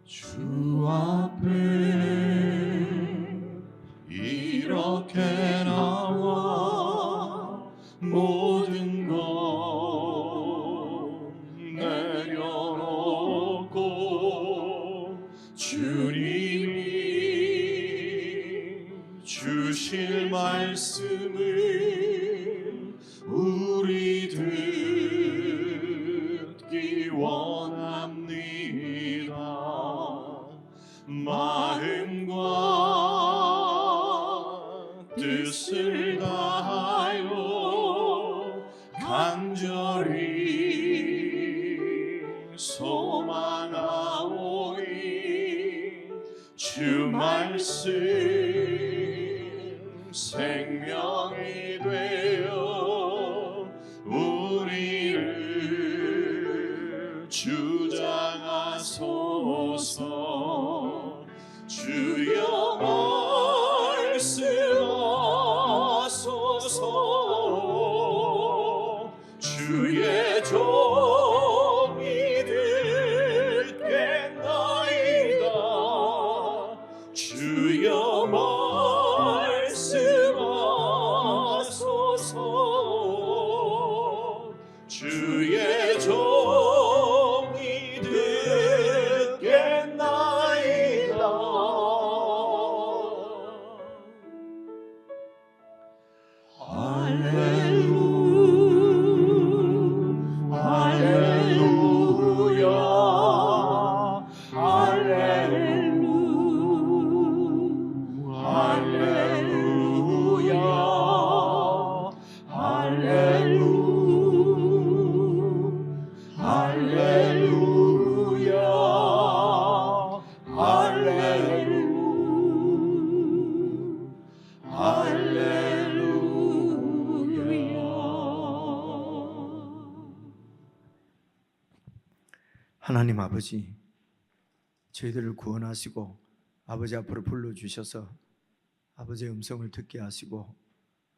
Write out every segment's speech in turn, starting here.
주 앞에 이렇게 나와 모든 것 내려놓고 주님이 주실 말씀을 우리 듣기 원합니다. 마음과 뜻을 다하여 간절히 소망하오니 주 말씀 생명이 되어 우리를 주장하소서. 주여 말씀하소서. 주의 종이 듣겠나이다. 주여 말씀하소서. 주의 종이 듣겠나이다. 하나님 아버지, 저희들을 구원하시고 아버지 앞으로 불러주셔서 아버지의 음성을 듣게 하시고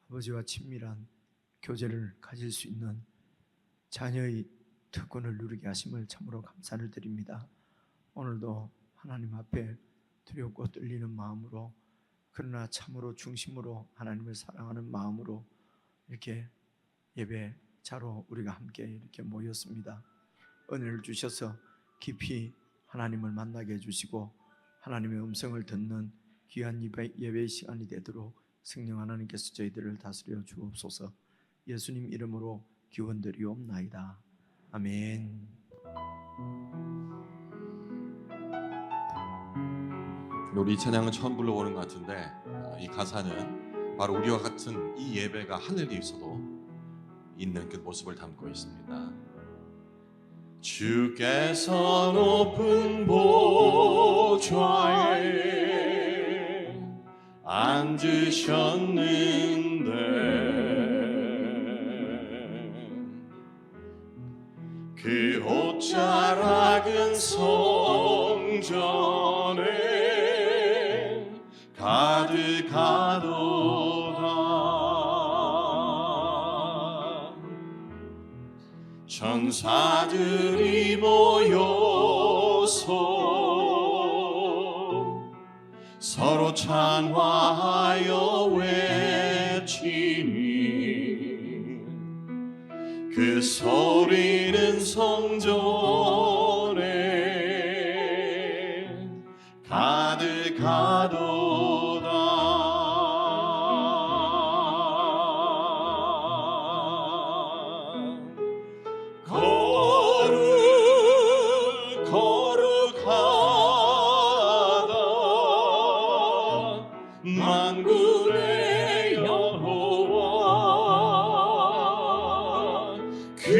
아버지와 친밀한 교제를 가질 수 있는 자녀의 특권을 누리게 하심을 참으로 감사를 드립니다. 오늘도 하나님 앞에 두렵고 떨리는 마음으로, 그러나 참으로 중심으로 하나님을 사랑하는 마음으로 이렇게 예배자로 우리가 함께 이렇게 모였습니다. 은혜를 주셔서 깊이 하나님을 만나게 해주시고 하나님의 음성을 듣는 귀한 예배의 시간이 되도록 성령 하나님께서 저희들을 다스려 주옵소서. 예수님 이름으로 기원드리옵나이다. 아멘. 우리 이 찬양은 처음 불러보는 것 같은데, 이 가사는 바로 우리와 같은 이 예배가 하늘에서도 있는 그 모습을 담고 있습니다. 주께서 높은 보좌에 앉으셨는데 그 옷자락은 성전에 가득하도다. 천사들이 모여서 서로 찬화하여 외치니 그 소리는 성전에 가득하도다. 만군의 여호와 그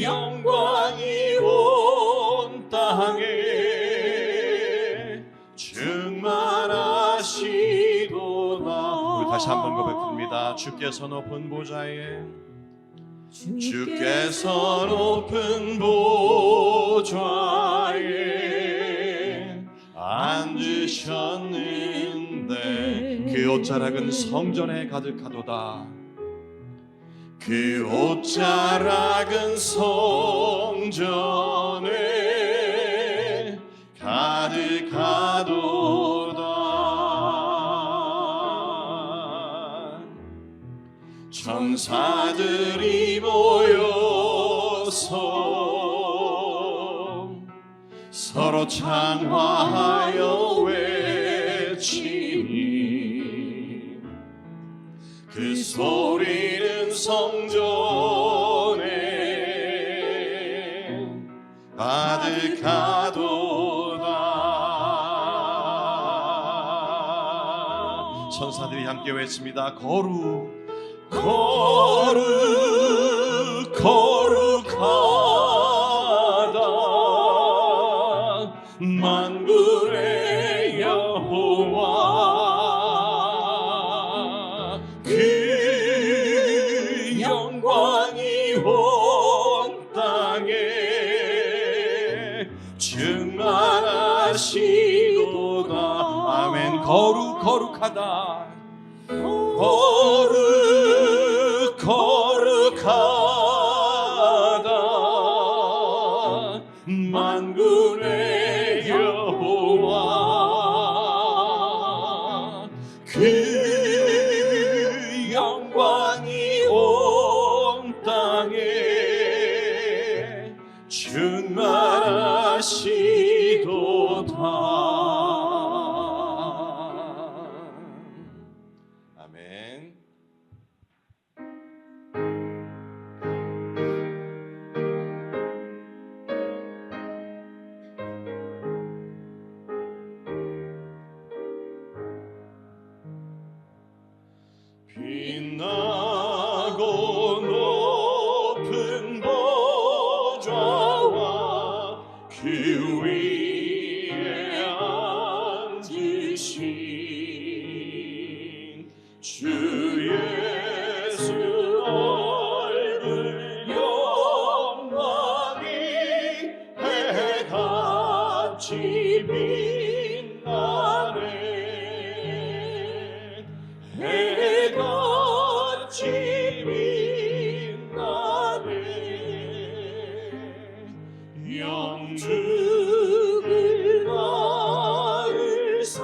영광이 온 땅에 충만하시도다. 우리 다시 한번 고백합니다. 주께서 높은 보좌에 주께서 높은 보좌에 앉으셨는데 그 옷자락은 성전에 가득하도다. 그 옷자락은 성전에 가득하도다. 천사들이 모여서 서로 창화하여 외치니 그 소리는 성전에 가득하도다. 천사들이 함께 외칩니다. 거룩 거룩 거룩하다. 만군의 여호와. 그 영광이 온 땅에 충만하시도다. 아멘. 거룩 거룩하다. 거룩 거룩하다. 만군의 여호와. 그 영광이 온 땅에 충만하시도다. 아멘. 빛나고 높은 보좌와 그 위에 앉으신 주 예수 얼굴 영광이 해같이 빛나네. 해같이 빛나네. 영죽을 나를 살리며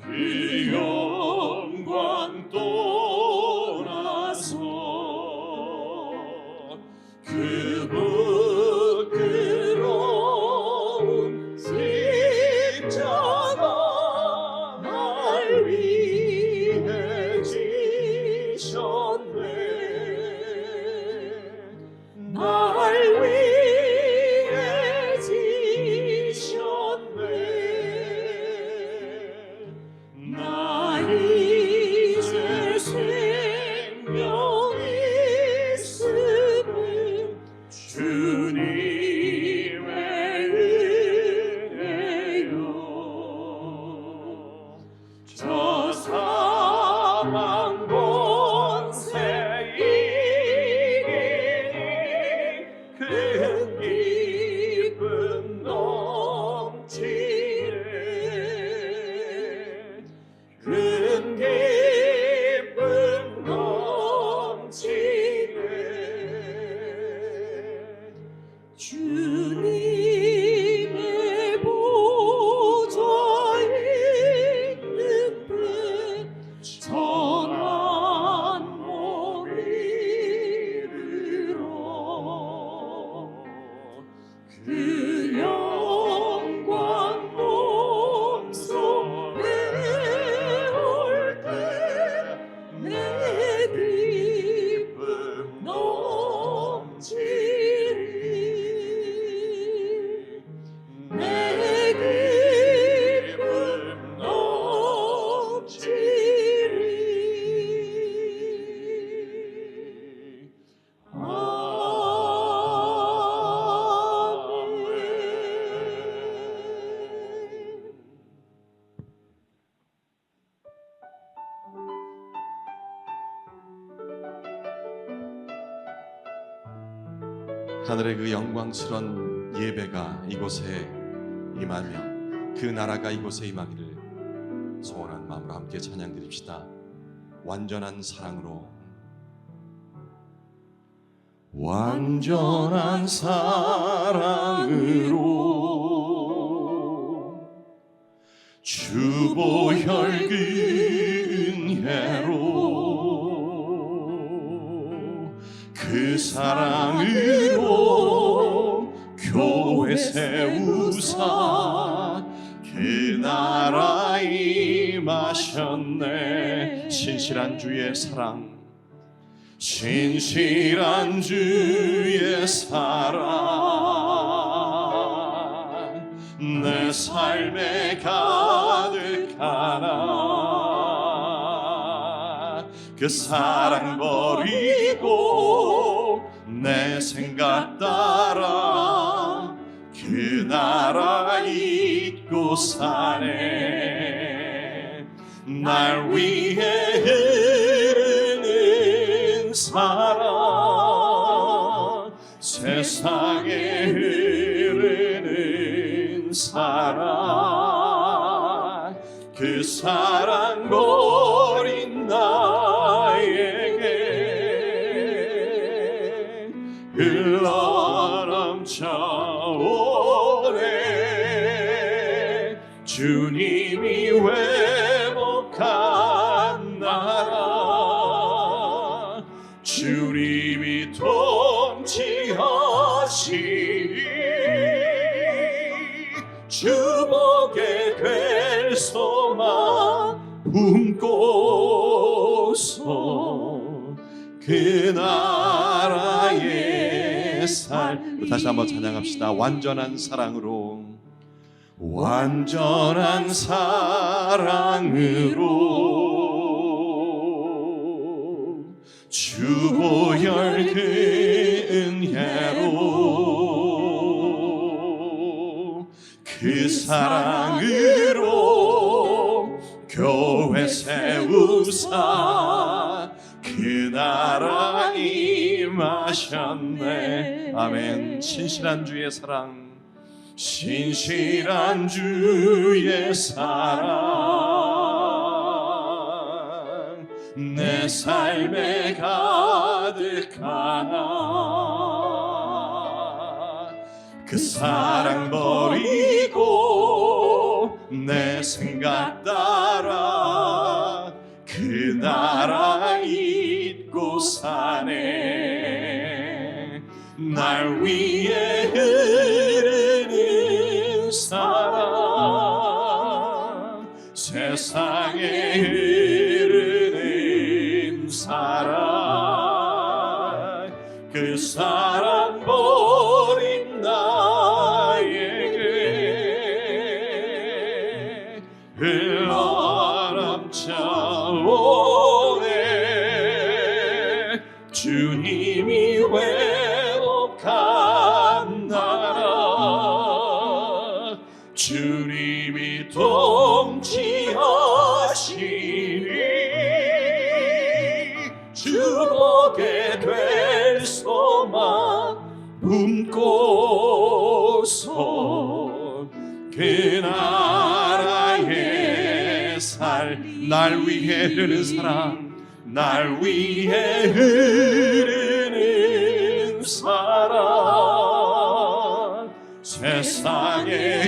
그 영광 떠나서 그 부끄러운 십자가 날 위해 지셨네. 날 위해 지셨네. 나 이제 생명 있음은 주님의 은혜요. 저 사망 권세 이기니 큰 기쁨 넘치네. 큰 기쁨 넘치네. 주님의 보좌에 있는 듯 전한 몸 이르러 그 영광 몸속에 올 때 내 기쁨 넘치리. 내 기쁨 넘치리. 아멘. 하늘의 그 영광스러운 예배가 이곳에 임하며 그 나라가 이곳에 임하기를 소원한 마음으로 함께 찬양 드립시다. 완전한 사랑으로. 완전한 사랑으로 주보혈 근혜로 그 사랑으로 교회 세우사 그 나라 임하셨네. 신실한 주의 사랑, 신실한 주의 사랑 내 삶에 가득하나 그 사랑 버리고 내 생각 따라 그 나라 잊고 사네. 날 위해 흐르는 사랑, 세상에 흐르는 사랑, 그 사랑 버린 나에게 흘러넘쳐오네. 주님이 회복한 나라, 주님이 통치하시니 주복에 될 소망 품고서 그 나라의 살. 다시 한번 찬양합시다. 완전한 사랑으로, 완전한 사랑으로 주보혈 근혜로 그 사랑으로 교회 세우사 그 나라 임하셨네. 아멘. 신실한 주의 사랑, 신실한 주의 사랑 내 삶에 가득하나 그 사랑 버리고 내 생각 따라 그 나라 잊고 사네. 날 위해 흐르는 사랑, 세상에 흐르는 사랑, 그 사랑 버린 나에게 흘러넘쳐오네. 주님이 회복한 나라, 주님이 통치하시니 주복에 될 소망 품고서 그 나라의 살. 날 위해 흐르는 사랑, 날 위해 흐르는 사랑, 세상에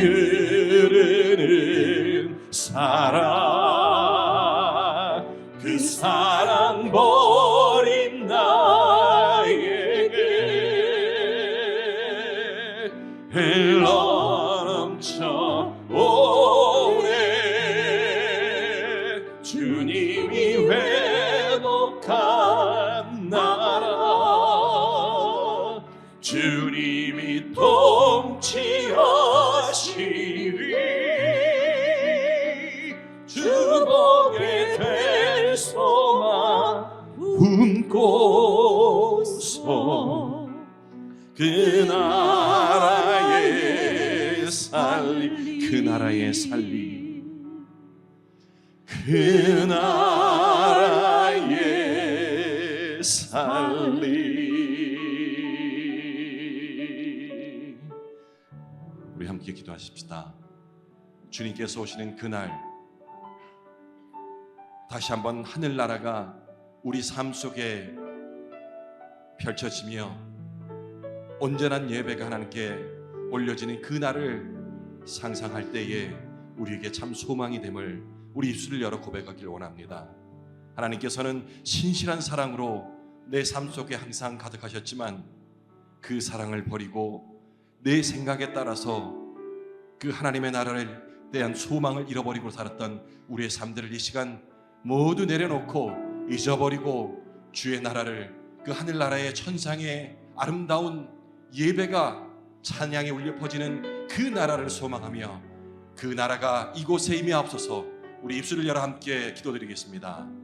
흐르는 사랑, 그 사랑 버린 나에게 흘러넘쳐오네. 주님이 회복한 나라, 주님이 통치하시리 주복에 될 소망 품고서 그 나라의 살리, 그 나라의 살리, 그 나라의 살리. 우리 함께 기도하십시다. 주님께서 오시는 그날 다시 한번 하늘나라가 우리 삶 속에 펼쳐지며 온전한 예배가 하나님께 올려지는 그날을 상상할 때에 우리에게 참 소망이 됨을 우리 입술을 열어 고백하길 원합니다. 하나님께서는 신실한 사랑으로 내 삶 속에 항상 가득하셨지만 그 사랑을 버리고 내 생각에 따라서 그 하나님의 나라를 대한 소망을 잃어버리고 살았던 우리의 삶들을 이 시간 모두 내려놓고 잊어버리고 주의 나라를, 그 하늘나라의 천상의 아름다운 예배가 찬양에 울려 퍼지는 그 나라를 소망하며 그 나라가 이곳에 임하옵소서. 우리 입술을 열어 함께 기도드리겠습니다.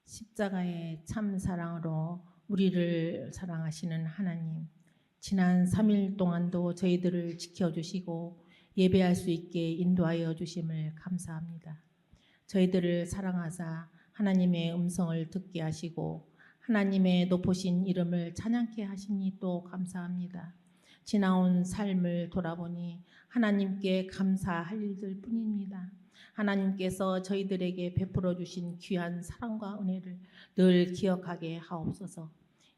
십자가의 참 사랑으로 우리를 사랑하시는 하나님, 지난 3일 동안도 저희들을 지켜주시고 예배할 수 있게 인도하여 주심을 감사합니다. 저희들을 사랑하사 하나님의 음성을 듣게 하시고 하나님의 높으신 이름을 찬양케 하시니 또 감사합니다. 지나온 삶을 돌아보니 하나님께 감사할 일들 뿐입니다. 하나님께서 저희들에게 베풀어 주신 귀한 사랑과 은혜를 늘 기억하게 하옵소서.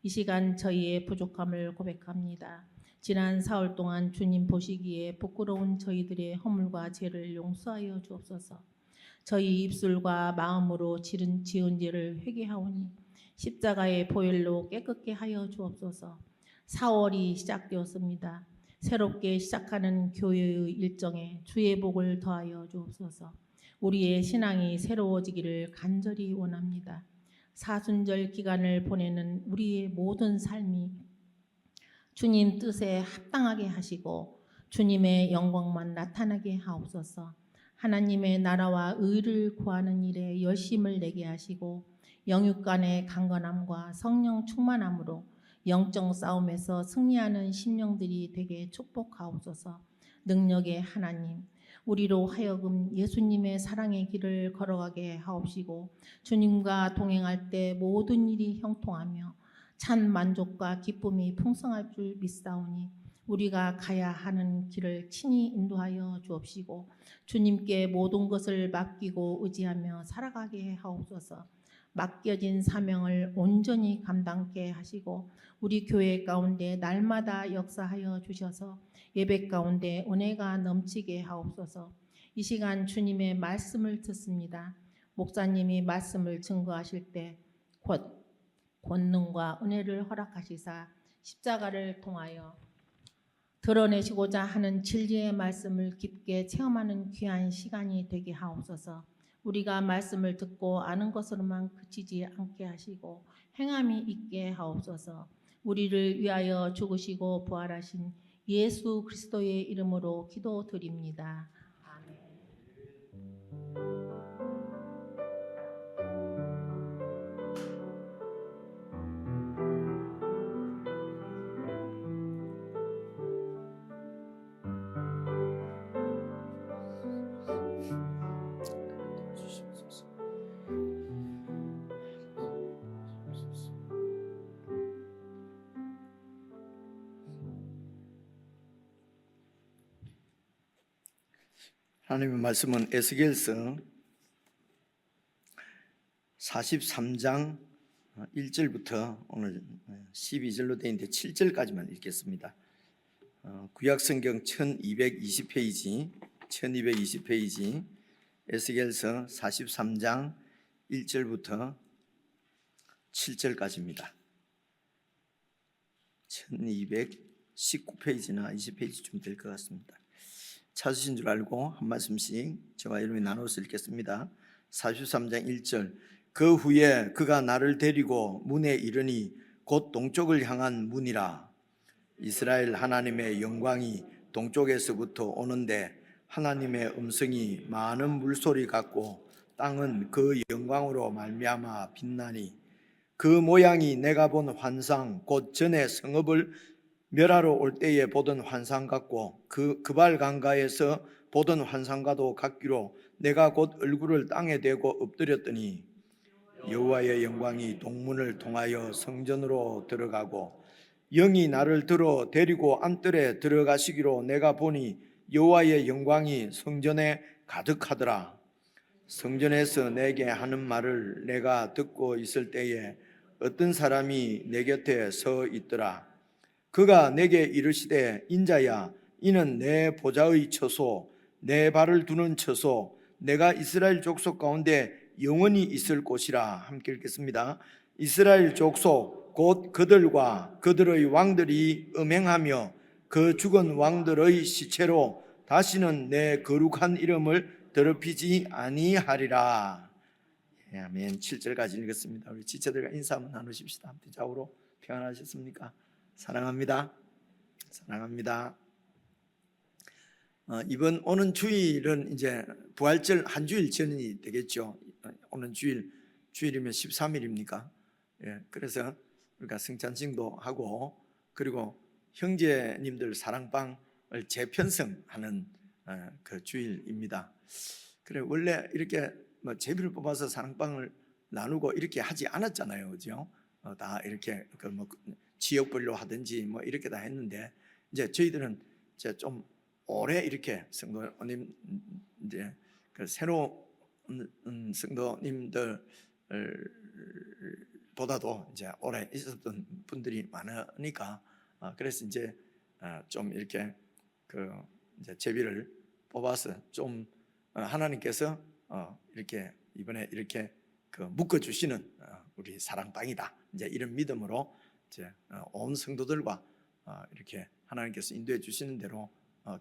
이 시간 저희의 부족함을 고백합니다. 지난 사흘 동안 주님 보시기에 부끄러운 저희들의 허물과 죄를 용서하여 주옵소서. 저희 입술과 마음으로 지은 죄를 회개하오니 십자가의 보혈로 깨끗게 하여 주옵소서. 4월이 시작되었습니다. 새롭게 시작하는 교회의 일정에 주의 복을 더하여 주옵소서. 우리의 신앙이 새로워지기를 간절히 원합니다. 사순절 기간을 보내는 우리의 모든 삶이 주님 뜻에 합당하게 하시고 주님의 영광만 나타나게 하옵소서. 하나님의 나라와 의를 구하는 일에 열심을 내게 하시고 영육 간의 강건함과 성령 충만함으로 영적 싸움에서 승리하는 심령들이 되게 축복하옵소서. 능력의 하나님, 우리로 하여금 예수님의 사랑의 길을 걸어가게 하옵시고 주님과 동행할 때 모든 일이 형통하며 찬 만족과 기쁨이 풍성할 줄 믿사오니 우리가 가야 하는 길을 친히 인도하여 주옵시고 주님께 모든 것을 맡기고 의지하며 살아가게 하옵소서. 맡겨진 사명을 온전히 감당케 하시고 우리 교회 가운데 날마다 역사하여 주셔서 예배 가운데 은혜가 넘치게 하옵소서. 이 시간 주님의 말씀을 듣습니다. 목사님이 말씀을 증거하실 때 곧 권능과 은혜를 허락하시사 십자가를 통하여 드러내시고자 하는 진리의 말씀을 깊게 체험하는 귀한 시간이 되게 하옵소서. 우리가 말씀을 듣고 아는 것으로만 그치지 않게 하시고 행함이 있게 하옵소서. 우리를 위하여 죽으시고 부활하신 예수 그리스도의 이름으로 기도드립니다. 아멘. 하나님의 말씀은 에스겔서 43장 1절부터 오늘 12절로 되어 있는데 7절까지만 읽겠습니다. 구약성경 1220페이지 에스겔서 43장 1절부터 7절까지입니다. 1219페이지나 20페이지쯤 될 것 같습니다. 찾으신 줄 알고 한 말씀씩 저와 여러분이 나눠서 읽겠습니다. 43장 1절. 그 후에 그가 나를 데리고 문에 이르니 곧 동쪽을 향한 문이라. 이스라엘 하나님의 영광이 동쪽에서부터 오는데 하나님의 음성이 많은 물소리 같고 땅은 그 영광으로 말미암아 빛나니 그 모양이 내가 본 환상 곧 전에 성읍을 멸하러 올 때에 보던 환상 같고 그 그발 강가에서 보던 환상과도 같기로 내가 곧 얼굴을 땅에 대고 엎드렸더니 여호와의 영광이 동문을 통하여 성전으로 들어가고 영이 나를 들어 데리고 안뜰에 들어가시기로 내가 보니 여호와의 영광이 성전에 가득하더라. 성전에서 내게 하는 말을 내가 듣고 있을 때에 어떤 사람이 내 곁에 서 있더라. 그가 내게 이르시되 인자야 이는 내 보좌의 처소 내 발을 두는 처소 내가 이스라엘 족속 가운데 영원히 있을 곳이라. 함께 읽겠습니다. 이스라엘 족속 곧 그들과 그들의 왕들이 음행하며 그 죽은 왕들의 시체로 다시는 내 거룩한 이름을 더럽히지 아니하리라. 아멘. 7절까지 읽었습니다. 우리 지체들과 인사 한번 나누십시다. 함께 좌우로 평안하셨습니까? 사랑합니다. 사랑합니다. 이번 오는 주일은 이제 부활절 한 주일 전이 되겠죠. 오는 주일이면 13일입니까? 예, 그래서 우리가 성찬식도 하고 그리고 형제님들 사랑방을 재편성하는 그 주일입니다. 그래 원래 이렇게 뭐 제비를 뽑아서 사랑방을 나누고 이렇게 하지 않았잖아요, 그죠? 다 이렇게 그 뭐 지역별로 하든지 뭐 이렇게 다 했는데 이제 저희들은 이제 좀 오래 이렇게 성도님 이제 그 새로운 성도님들 보다도 이제 오래 있었던 분들이 많으니까 그래서 이제 좀 이렇게 그 이제 제비를 뽑아서 좀 하나님께서 이렇게 이번에 이렇게 그 묶어 주시는 우리 사랑방이다. 이제 이런 믿음으로 이제 온 성도들과 이렇게 하나님께서 인도해 주시는 대로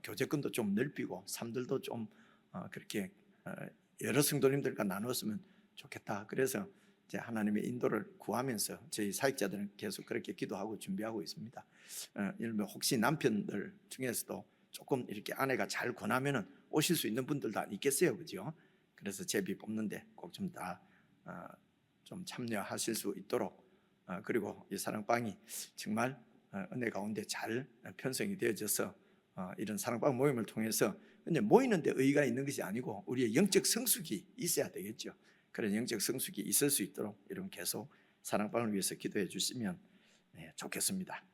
교제권도 좀 넓히고 삶들도 좀 그렇게 여러 성도님들과 나눴으면 좋겠다. 그래서 이제 하나님의 인도를 구하면서 저희 사역자들은 계속 그렇게 기도하고 준비하고 있습니다. 이러면 혹시 남편들 중에서도 조금 이렇게 아내가 잘 권하면은 오실 수 있는 분들도 있겠어요, 그죠? 그래서 제비 뽑는데 꼭 좀 다 좀 참여하실 수 있도록 그리고 이 사랑방이 정말 은혜 가운데 잘 편성이 되어져서 이런 사랑방 모임을 통해서 근데 모이는데 의의가 있는 것이 아니고 우리의 영적 성숙이 있어야 되겠죠. 그런 영적 성숙이 있을 수 있도록 여러분 계속 사랑방을 위해서 기도해 주시면 좋겠습니다.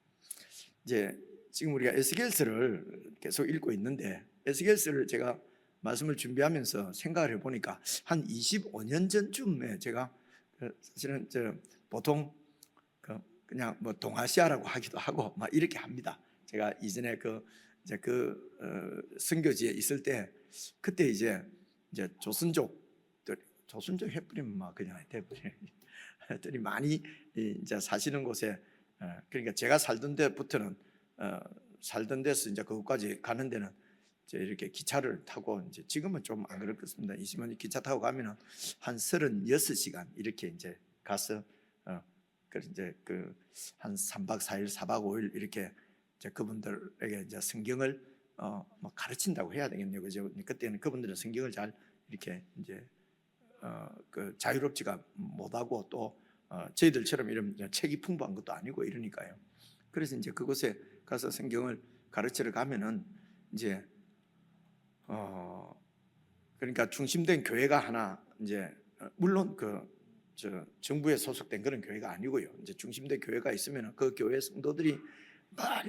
이제 지금 우리가 에스겔서를 계속 읽고 있는데 에스겔서를 제가 말씀을 준비하면서 생각을 해보니까 한 25년 전쯤에 제가 사실은 보통 그냥 뭐 동아시아라고 하기도 하고 막 이렇게 합니다. 제가 이전에 이제 선교지에 있을 때 그때 이제 조선족 해버리면 막 그냥 돼버리더니 많이 이제 사시는 곳에 그러니까 제가 살던 데부터는 살던 데서 이제 그것까지 가는 데는 이제 이렇게 기차를 타고 이제 지금은 좀 안 그렇겠습니다. 20년 기차 타고 가면은 한 36시간 이렇게 이제 가서 그래서 이제 한 3박 4일, 4박 5일 이렇게 이제 그분들에게 이제 성경을 뭐 가르친다고 해야 되겠네요, 그죠? 그때는 그분들은 성경을 잘 이렇게 이제 그 자유롭지가 못하고 또 저희들처럼 이런 책이 풍부한 것도 아니고 이러니까요. 그래서 이제 그곳에 가서 성경을 가르치러 가면은 이제 그러니까 중심된 교회가 하나 이제 물론 정부에 소속된 그런 교회가 아니고요. 이제 중심된 교회가 있으면 그 교회 성도들이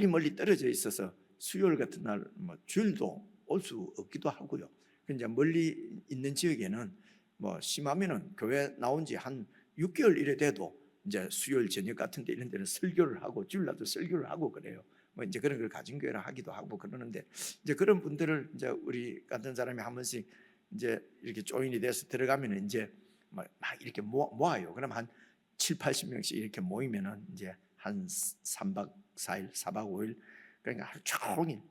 멀리 떨어져 있어서 수요일 같은 날 뭐 주일도 올 수 없기도 하고요. 이제 멀리 있는 지역에는 뭐 심하면은 교회 나온 지 한 6개월 이래 돼도 이제 수요일 저녁 같은 데 이런 데는 설교를 하고 주일날도 설교를 하고 그래요. 뭐 이제 그런 걸 가진 교회라 하기도 하고 그러는데 이제 그런 분들을 이제 우리 같은 사람이 한 번씩 이제 이렇게 조인이 돼서 들어가면은 이제 막 이렇게 모아요. 그럼 한 7, 80명씩 이렇게 모이면은 이제 한 3박 4일, 4박 5일 그러니까 하루 종일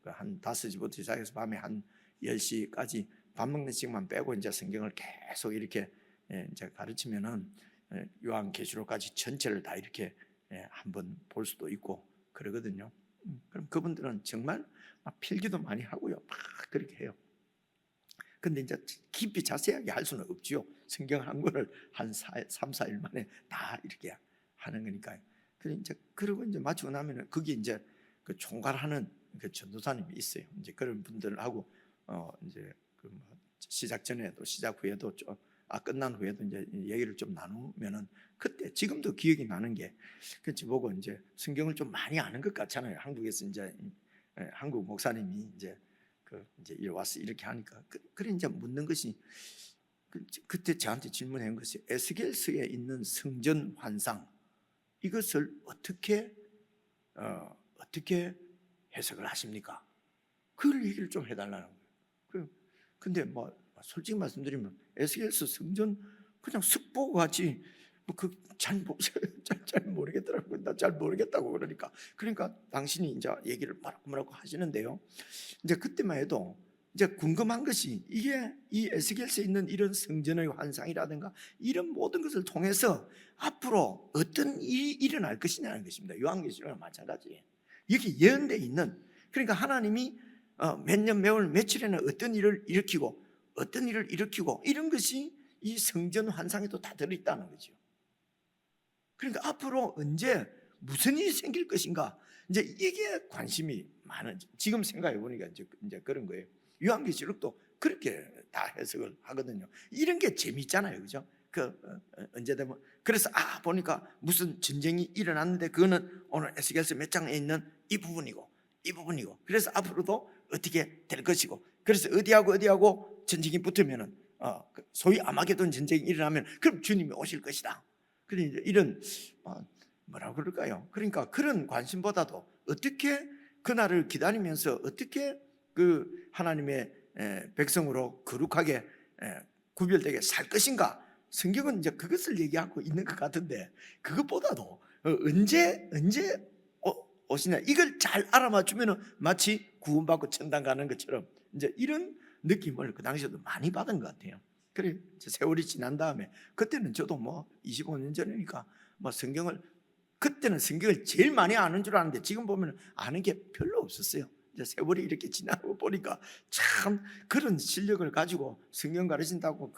한 5시부터 시작해서 밤에 한 10시까지 밥 먹는 시간만 빼고 이제 성경을 계속 이렇게 이제 가르치면은 요한계시록까지 전체를 다 이렇게 한번 볼 수도 있고 그러거든요. 그럼 그분들은 정말 막 필기도 많이 하고요. 막 그렇게 해요. 근데 이제 깊이 자세하게 할 수는 없지요. 성경 한 권을 한 3, 4일 만에 다 이렇게 하는 거니까요. 그래서 이제 그러고 이제 마치고 나면은 거기 이제 그 총괄하는 그 전도사님이 있어요. 이제 그런 분들하고 이제 그 뭐 시작 전에도 시작 후에도 끝난 후에도 이제 얘기를 좀 나누면은 그때 지금도 기억이 나는 게 그치 보고 이제 성경을 좀 많이 아는 것 같잖아요. 한국에서 이제 한국 목사님이 이제 이제 와서 이렇게 하니까 그래 이제 묻는 것이 그때 저한테 질문한 것이 에스겔서에 있는 성전 환상 이것을 어떻게 해석을 하십니까? 그걸 얘기를 좀 해달라는 거예요. 근데 뭐 솔직히 말씀드리면 에스겔서 성전 그냥 습보 같이 잘 모르겠더라고요. 나 잘 모르겠다고 그러니까 당신이 이제 얘기를 뭐라고 하시는데요. 이제 그때만 해도 이제 궁금한 것이 이게 이 에스겔서에 있는 이런 성전의 환상이라든가 이런 모든 것을 통해서 앞으로 어떤 일이 일어날 것이냐는 것입니다. 요한계시록과 마찬가지. 여기 예언되어 있는 그러니까 하나님이 몇 년, 몇월, 며칠에는 어떤 일을 일으키고 어떤 일을 일으키고 이런 것이 이 성전 환상에도 다 들어있다는 거죠. 그러니까 앞으로 언제 무슨 일이 생길 것인가 이제 이게 관심이 많은 지금 생각해 보니까 이제 그런 거예요. 요한계시록도 그렇게 다 해석을 하거든요. 이런 게 재밌잖아요, 그죠? 언제 되면 그래서 보니까 무슨 전쟁이 일어났는데 그거는 오늘 에스겔서 몇 장에 있는 이 부분이고 그래서 앞으로도 어떻게 될 것이고 그래서 어디하고 전쟁이 붙으면은 소위 아마게돈 전쟁이 일어나면 그럼 주님이 오실 것이다. 그러니까 이런 뭐라고 그럴까요? 그러니까 그런 관심보다도 어떻게 그날을 기다리면서 어떻게 그 하나님의 백성으로 거룩하게 구별되게 살 것인가? 성경은 이제 그것을 얘기하고 있는 것 같은데 그것보다도 언제 오시냐 이걸 잘 알아맞추면 마치 구원받고 천당 가는 것처럼 이제 이런 느낌을 그 당시에도 많이 받은 것 같아요. 그래 세월이 지난 다음에 그때는 저도 뭐 25년 전이니까 뭐 그때는 성경을 제일 많이 아는 줄 아는데 지금 보면 아는 게 별로 없었어요. 이제 세월이 이렇게 지나고 보니까 참 그런 실력을 가지고 성경 가르친다고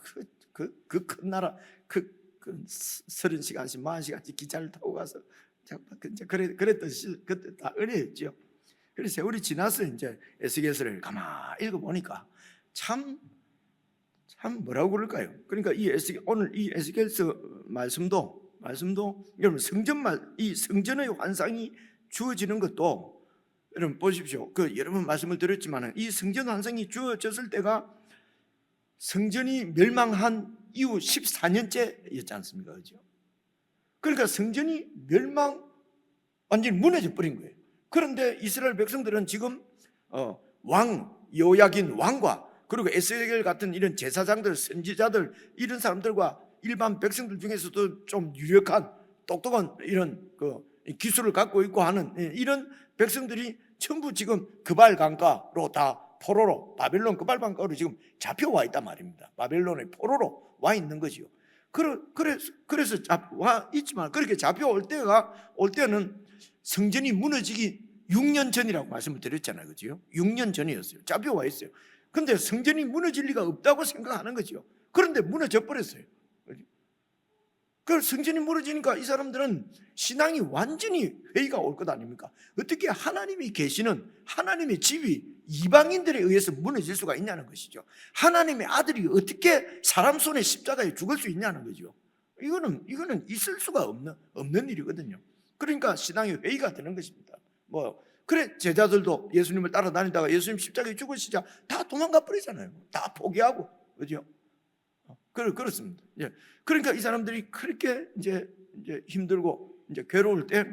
그 큰 나라 30시간씩 40시간씩 기차를 타고 가서 그랬던 그때 다 은혜였죠. 그래서 세월이 지나서 이제 에스겔서를 가만히 읽어보니까 참 뭐라고 그럴까요? 그러니까 오늘 이 에스겔서 말씀도 여러분 이 성전의 환상이 주어지는 것도 여러분 보십시오. 여러 번 말씀을 드렸지만 이 성전 환상이 주어졌을 때가 성전이 멸망한 이후 14년째였지 않습니까? 그렇죠? 그러니까 성전이 완전히 무너져 버린 거예요. 그런데 이스라엘 백성들은 지금 여호야긴 왕과 그리고 에스겔 같은 이런 제사장들, 선지자들 이런 사람들과 일반 백성들 중에서도 좀 유력한 똑똑한 이런 기술을 갖고 있고 하는 이런 백성들이 전부 지금 그발 강가로 다 포로로 바벨론 그발 강가로 지금 잡혀와 있단 말입니다. 바벨론의 포로로 와 있는 거지요. 그래서 와 있지만 그렇게 잡혀올 때는 성전이 무너지기 6년 전이라고 말씀을 드렸잖아요. 그죠? 6년 전이었어요. 잡혀와 있어요. 근데 성전이 무너질 리가 없다고 생각하는 거죠. 그런데 무너져 버렸어요. 그 성전이 무너지니까 이 사람들은 신앙이 완전히 회의가 올 것 아닙니까? 어떻게 하나님이 계시는 하나님의 집이 이방인들에 의해서 무너질 수가 있냐는 것이죠. 하나님의 아들이 어떻게 사람 손에 십자가에 죽을 수 있냐는 거죠. 이거는 있을 수가 없는 일이거든요. 그러니까 신앙의 회의가 되는 것입니다. 그래 제자들도 예수님을 따라다니다가 예수님 십자가에 죽으시자 다 도망가 버리잖아요. 다 포기하고 그죠? 그렇습니다. 그러니까 이 사람들이 그렇게 이제 힘들고 이제 괴로울 때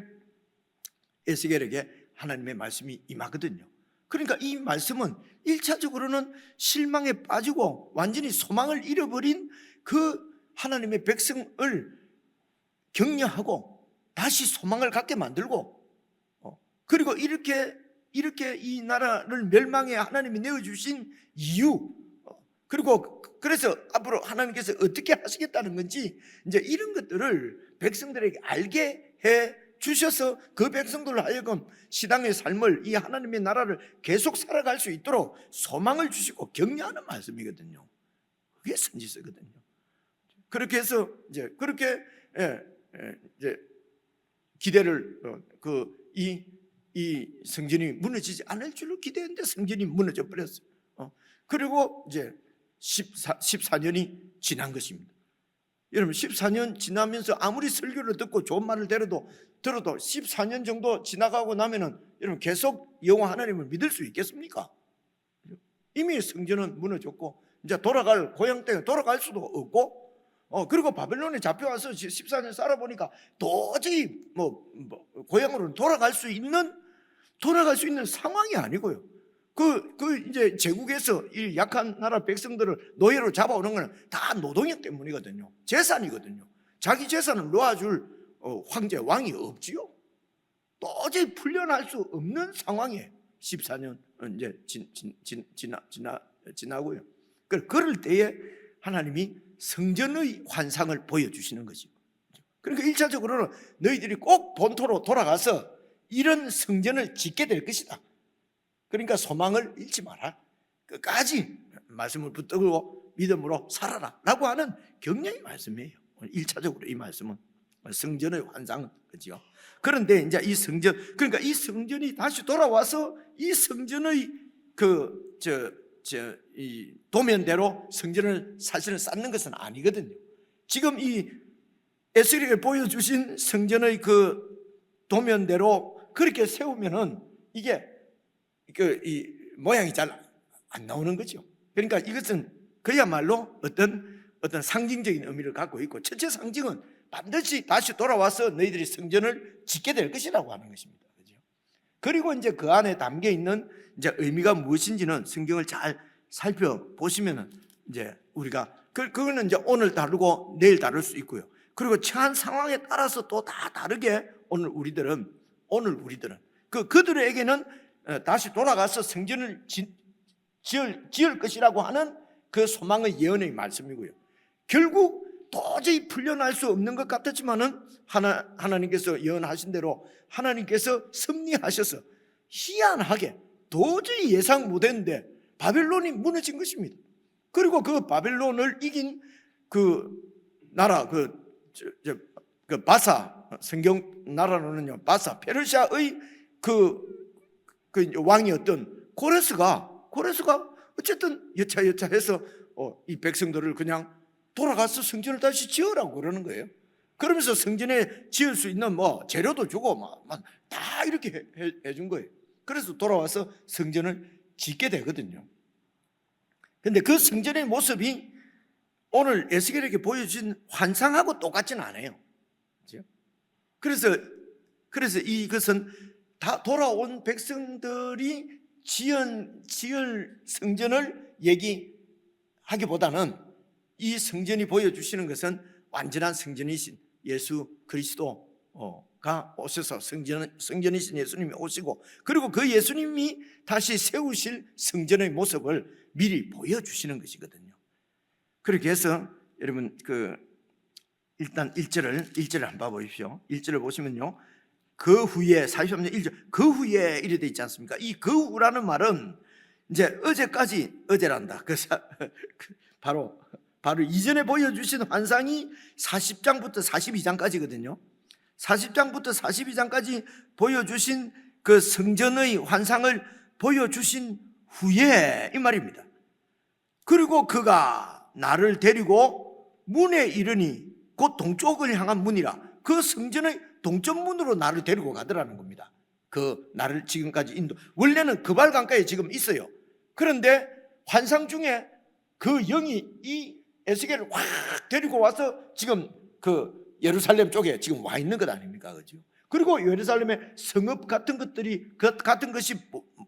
에스겔에게 하나님의 말씀이 임하거든요. 그러니까 이 말씀은 1차적으로는 실망에 빠지고 완전히 소망을 잃어버린 그 하나님의 백성을 격려하고 다시 소망을 갖게 만들고 그리고 이렇게 이 나라를 멸망에 하나님이 내어주신 이유, 그리고 그래서 앞으로 하나님께서 어떻게 하시겠다는 건지 이제 이런 것들을 백성들에게 알게 해 주셔서 그 백성들로 하여금 신앙의 삶을, 이 하나님의 나라를 계속 살아갈 수 있도록 소망을 주시고 격려하는 말씀이거든요. 그게 선지서거든요. 그렇게 해서 이제 그렇게 이제 기대를 이 성전이 무너지지 않을 줄로 기대했는데 성전이 무너져 버렸어요. 그리고 이제 14년이 지난 것입니다. 여러분 14년 지나면서 아무리 설교를 듣고 좋은 말을 들어도 14년 정도 지나가고 나면은 여러분 계속 여호와 하나님을 믿을 수 있겠습니까? 이미 성전은 무너졌고 이제 돌아갈 고향 땅에 돌아갈 수도 없고, 그리고 바벨론에 잡혀와서 14년 살아보니까 도저히 고향으로 돌아갈 수 있는 상황이 아니고요. 이제 제국에서 이 약한 나라 백성들을 노예로 잡아오는 건 다 노동력 때문이거든요. 재산이거든요. 자기 재산을 놓아줄 황제, 왕이 없지요. 도저히 풀려날 수 없는 상황에 14년 이제 지나고요. 그럴 때에 하나님이 성전의 환상을 보여주시는 거죠. 그러니까 1차적으로는 너희들이 꼭 본토로 돌아가서 이런 성전을 짓게 될 것이다. 그러니까 소망을 잃지 마라. 끝까지 말씀을 붙들고 믿음으로 살아라 라고 하는 격려의 말씀이에요. 1차적으로 이 말씀은 성전의 환상은 그죠. 그런데 이제 이 성전, 그러니까 이 성전이 다시 돌아와서 이 성전의 이 도면대로 성전을 사실은 쌓는 것은 아니거든요. 지금 이 에스겔에게 보여주신 성전의 그 도면대로 그렇게 세우면은 이게 이 모양이 잘 안 나오는 거죠. 그러니까 이것은 그야말로 어떤 상징적인 의미를 갖고 있고, 첫째 상징은 반드시 다시 돌아와서 너희들이 성전을 짓게 될 것이라고 하는 것입니다. 그죠? 그리고 이제 그 안에 담겨 있는 이제 의미가 무엇인지는 성경을 잘 살펴보시면은 이제 우리가 그거는 이제 오늘 다루고 내일 다룰 수 있고요. 그리고 처한 상황에 따라서 또 다 다르게 오늘 우리들은 그들에게는 다시 돌아가서 성전을 지을 것이라고 하는 그 소망의 예언의 말씀이고요. 결국 도저히 풀려날 수 없는 것 같았지만은 하나님께서 예언하신 대로 하나님께서 섭리하셔서 희한하게 도저히 예상 못했는데 바벨론이 무너진 것입니다. 그리고 그 바벨론을 이긴 그 나라 그 바사, 성경 나라로는요 바사 페르시아의 그 왕이었던 고레스가 어쨌든 여차해서 이 백성들을 그냥 돌아가서 성전을 다시 지으라고 그러는 거예요. 그러면서 성전에 지을 수 있는 재료도 주고 다 이렇게 해준 거예요. 그래서 돌아와서 성전을 짓게 되거든요. 근데 그 성전의 모습이 오늘 에스겔에게 보여준 환상하고 똑같지는 않아요. 그래서 이것은 다 돌아온 백성들이 지을 성전을 얘기하기보다는 이 성전이 보여주시는 것은 완전한 성전이신 예수 그리스도가 오셔서 성전이신 예수님이 오시고, 그리고 그 예수님이 다시 세우실 성전의 모습을 미리 보여주시는 것이거든요. 그렇게 해서 여러분 일단 1절을 한번 봐보십시오. 1절을 보시면요, 그 후에 43년 1절 그 후에 이래 돼 있지 않습니까? 이 그 후라는 말은 이제 어제란다. 바로 이전에 보여주신 환상이 40장부터 42장까지거든요. 40장부터 42장까지 보여주신 그 성전의 환상을 보여주신 후에 이 말입니다. 그리고 그가 나를 데리고 문에 이르니 곧 동쪽을 향한 문이라, 그 성전의 동쪽 문으로 나를 데리고 가더라는 겁니다. 그 나를 지금까지 원래는 그발강가에 지금 있어요. 그런데 환상 중에 그 영이 이 에스겔을 확 데리고 와서 지금 그 예루살렘 쪽에 지금 와 있는 것 아닙니까? 그죠? 그리고 예루살렘의 성읍 같은 것들이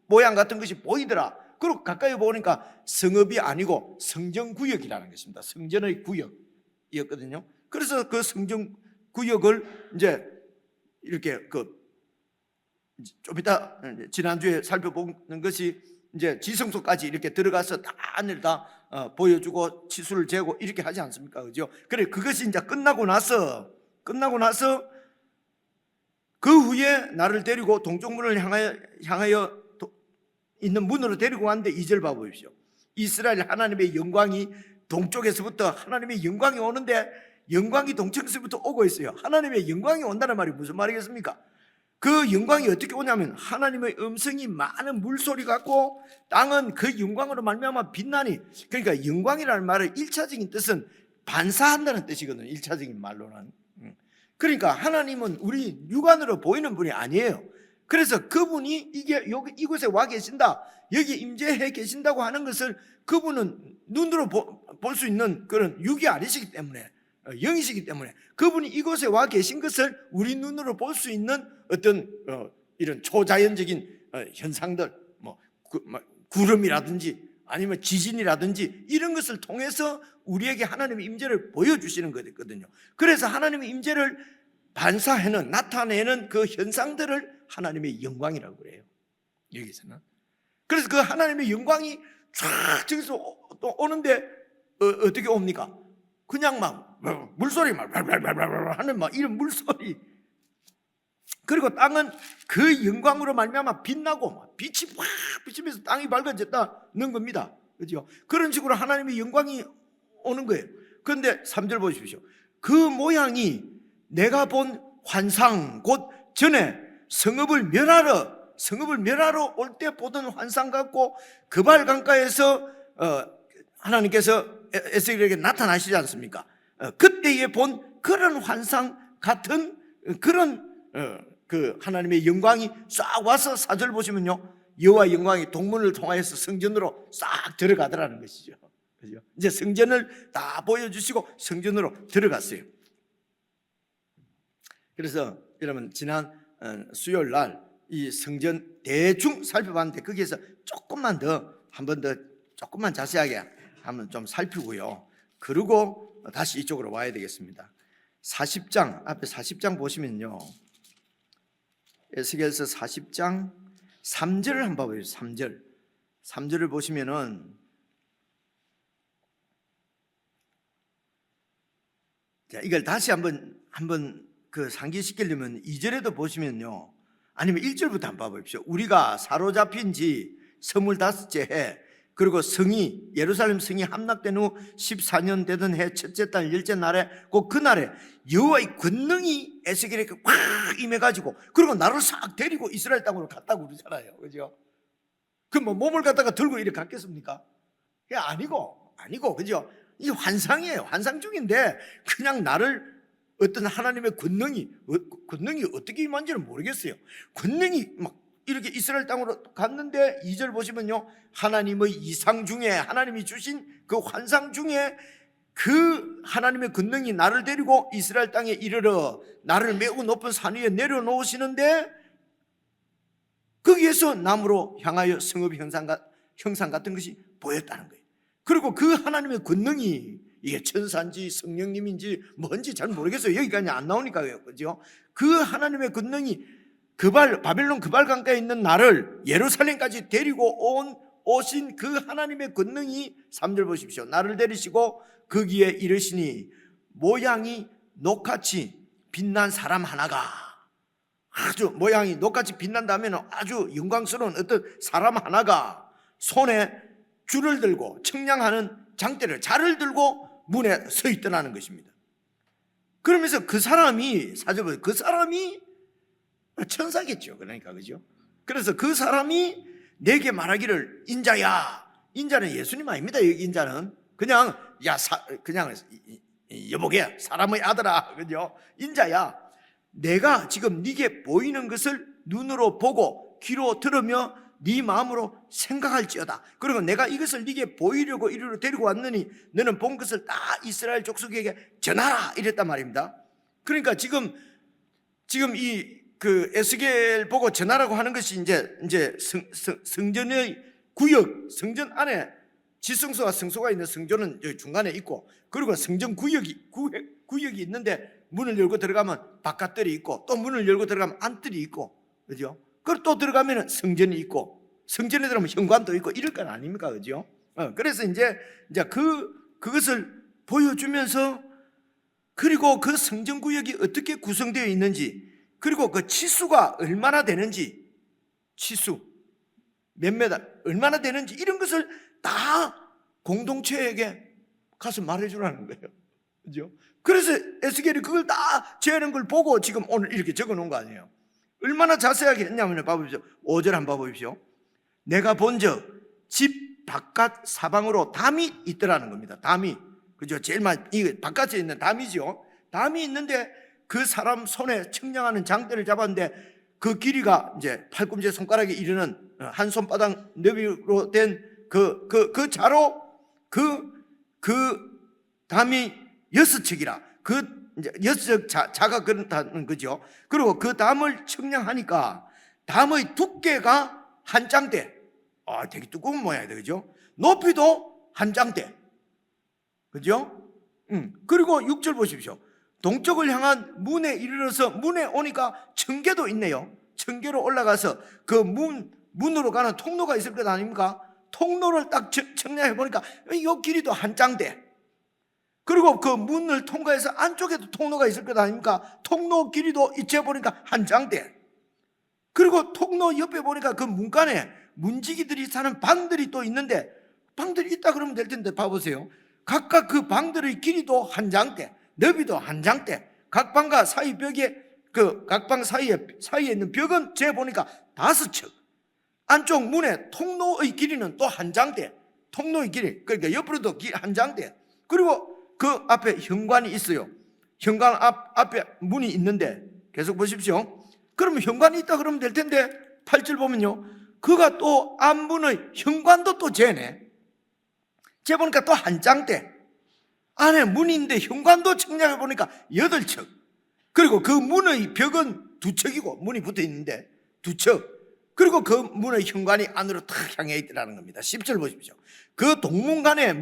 모양 같은 것이 보이더라. 그리고 가까이 보니까 성읍이 아니고 성전구역이라는 것입니다. 성전의 구역이었거든요. 그래서 그 성전구역을 이제 이렇게 좀 이따 지난주에 살펴보는 것이 이제 지성소까지 이렇게 들어가서 다 안을 다 보여주고 치수를 재고 이렇게 하지 않습니까? 그죠? 그래, 그것이 이제 끝나고 나서 그 후에 나를 데리고 동쪽문을 향하여 있는 문으로 데리고 왔는데 2절 봐보십시오. 이스라엘 하나님의 영광이 동쪽에서부터 하나님의 영광이 오는데 영광이 동쪽에서부터 오고 있어요. 하나님의 영광이 온다는 말이 무슨 말이겠습니까? 그 영광이 어떻게 오냐면 하나님의 음성이 많은 물소리 같고 땅은 그 영광으로 말미암아 빛나니, 그러니까 영광이라는 말의 1차적인 뜻은 반사한다는 뜻이거든요. 1차적인 말로는. 그러니까 하나님은 우리 육안으로 보이는 분이 아니에요. 그래서 그분이 이곳에 와 계신다, 여기 임재해 계신다고 하는 것을 그분은 눈으로 볼 수 있는 그런 육이 아니시기 때문에, 영이시기 때문에 그분이 이곳에 와 계신 것을 우리 눈으로 볼 수 있는 어떤 이런 초자연적인 현상들, 구름이라든지 아니면 지진이라든지 이런 것을 통해서 우리에게 하나님의 임재를 보여주시는 거거든요. 그래서 하나님의 임재를 반사하는, 나타내는 그 현상들을 하나님의 영광이라고 그래요, 여기서는. 그래서 그 하나님의 영광이 쫙 저기서 또 오는데 어떻게 옵니까? 그냥 막 물소리 막 하는 막 이런 물소리. 그리고 땅은 그 영광으로 말미암아 빛나고 빛이 확 비치면서 땅이 밝아졌다는 겁니다. 그렇죠? 그런 식으로 하나님의 영광이 오는 거예요. 그런데 3절 보십시오. 그 모양이 내가 본 환상, 곧 전에 성읍을 멸하러 올 때 보던 환상 같고, 그발 강가에서 하나님께서 에스겔에게 나타나시지 않습니까? 그때에 본 그런 환상 같은 그런 그 하나님의 영광이 싹 와서 4절 보시면요, 여호와 영광이 동문을 통하여서 성전으로 싹 들어가더라는 것이죠. 그죠? 이제 성전을 다 보여주시고 성전으로 들어갔어요. 그래서 여러분 지난 수요일 날 이 성전 대충 살펴봤는데 거기에서 조금만 자세하게 한번 좀 살피고요. 그리고 다시 이쪽으로 와야 되겠습니다. 40장 앞에 40장 보시면요, 에스겔서 40장 3절을 한번 봐보세요. 3절을 보시면은 자, 이걸 다시 한번 그 상기시키려면 2절에도 보시면요, 아니면 1절부터 한번 봐보십시오. 우리가 사로잡힌 지 25째 해, 그리고 예루살렘 성이 함락된 후 14년 되던 해 첫째 달 10째 날에 꼭 그날에 여호와의 권능이 에스겔에게 확 임해가지고, 그리고 나를 싹 데리고 이스라엘 땅으로 갔다고 그러잖아요. 그죠? 그럼 몸을 갖다가 들고 이렇게 갔겠습니까? 그게 아니고, 그죠? 이게 환상이에요. 환상 중인데 그냥 나를 어떤 하나님의 권능이 어떻게 임한지는 모르겠어요. 권능이 막 이렇게 이스라엘 땅으로 갔는데 2절 보시면요, 하나님의 이상 중에, 하나님이 주신 그 환상 중에 그 하나님의 권능이 나를 데리고 이스라엘 땅에 이르러 나를 매우 높은 산 위에 내려놓으시는데, 거기에서 나무로 향하여 성읍 형상 같은 것이 보였다는 거예요. 그리고 그 하나님의 권능이 이게 천사인지 성령님인지 뭔지 잘 모르겠어요. 여기까지 안 나오니까요. 그죠? 그 하나님의 권능이 바벨론 그발 강가에 있는 나를 예루살렘까지 데리고 오신 그 하나님의 권능이 3절 보십시오. 나를 데리시고 거기에 이르시니 모양이 녹같이 빛난 사람 하나가, 아주 모양이 녹같이 빛난다면 아주 영광스러운 어떤 사람 하나가 손에 줄을 들고 청량하는 장대를 자를 들고 문에 서 있더라는 것입니다. 그러면서 그 사람이 천사겠죠. 그러니까, 그죠? 그래서 그 사람이 내게 말하기를, 인자야. 인자는 예수님 아닙니다. 여기 인자는 그냥 여보게 사람의 아들아, 그죠? 인자야, 내가 지금 네게 보이는 것을 눈으로 보고 귀로 들으며 네 마음으로 생각할지어다. 그리고 내가 이것을 네게 보이려고 이리로 데리고 왔느니 너는 본 것을 다 이스라엘 족속에게 전하라, 이랬단 말입니다. 그러니까 지금 이 그 에스겔 보고 전하라고 하는 것이 이제 성전의 구역, 성전 안에 지성소와 성소가 있는 성전은 여기 중간에 있고, 그리고 성전 구역이 있는데 문을 열고 들어가면 바깥뜰이 있고, 또 문을 열고 들어가면 안뜰이 있고, 그죠? 그리고 또 들어가면 성전이 있고, 성전에 들어가면 현관도 있고 이럴 건 아닙니까? 그죠? 그래서 이제 그것을 보여주면서, 그리고 그 성전구역이 어떻게 구성되어 있는지, 그리고 그 치수가 얼마나 되는지, 치수 몇 메다 얼마나 되는지, 이런 것을 다 공동체에게 가서 말해주라는 거예요. 그죠? 그래서 에스겔이 그걸 다 재는 걸 보고 지금 오늘 이렇게 적어 놓은 거 아니에요. 얼마나 자세하게 했냐면 봐보십시오. 5절 한번 봐보십시오. 내가 본적 집 바깥 사방으로 담이 있더라는 겁니다. 담이, 그죠? 제일 많이 이 바깥에 있는 담이죠. 담이 있는데 그 사람 손에 측량하는 장대를 잡았는데 그 길이가 이제 팔꿈치 손가락에 이르는 한 손바닥 너비로 된 그 자로 그 담이 6척이라, 그 이제 6척 자가 그렇다는 거죠. 그리고 그 담을 측량하니까 담의 두께가 한 장대, 되게 두꺼운 모양이다, 그죠? 높이도 한 장대, 그죠? 그리고 6절 보십시오. 동쪽을 향한 문에 이르러서 문에 오니까 청계도 있네요. 청계로 올라가서 그 문으로 가는 통로가 있을 것 아닙니까? 통로를 딱 측량해 보니까 이 길이도 한 장대. 그리고 그 문을 통과해서 안쪽에도 통로가 있을 것 아닙니까? 통로 길이도 이체 보니까 한 장대. 그리고 통로 옆에 보니까 그 문간에 문지기들이 사는 방들이 또 있는데, 방들이 있다 그러면 될 텐데 봐보세요. 각각 그 방들의 길이도 한 장대, 너비도 한 장대. 각 방과 사이 벽에 각 방 사이에 있는 벽은 재 보니까 5척. 안쪽 문의 통로의 길이는 또 한 장대. 통로의 길이, 그러니까 옆으로도 한 장대. 그리고 그 앞에 현관이 있어요. 현관 앞에 문이 있는데, 계속 보십시오. 그러면 현관이 있다 그러면 될 텐데 8절 보면요, 그가 또 앞문의 현관도 또 재네. 재 보니까 또 한 장대. 안에 문이 있는데 현관도 측량해 보니까 8척. 그리고 그 문의 벽은 2척이고, 문이 붙어 있는데 2척. 그리고 그 문의 현관이 안으로 탁 향해 있더라는 겁니다. 10절 보십시오. 그 동문간에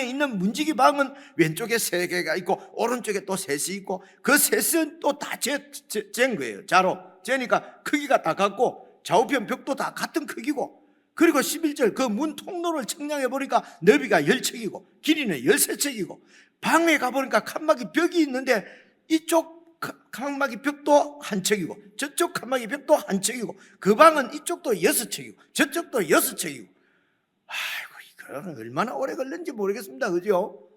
있는 문지기 방은 왼쪽에 3개가 있고 오른쪽에 또 셋이 있고, 그 셋은 또 다 잰 거예요. 자로 재니까 크기가 다 같고 좌우편 벽도 다 같은 크기고, 그리고 11절 그 문 통로를 측량해 보니까 너비가 10척이고 길이는 13척이고, 방에 가보니까 칸막이 벽이 있는데 이쪽 칸막이 벽도 한 척이고 저쪽 칸막이 벽도 한 척이고, 그 방은 이쪽도 6척이고 저쪽도 6척이고. 아이고, 이거 얼마나 오래 걸렸는지 모르겠습니다. 그죠?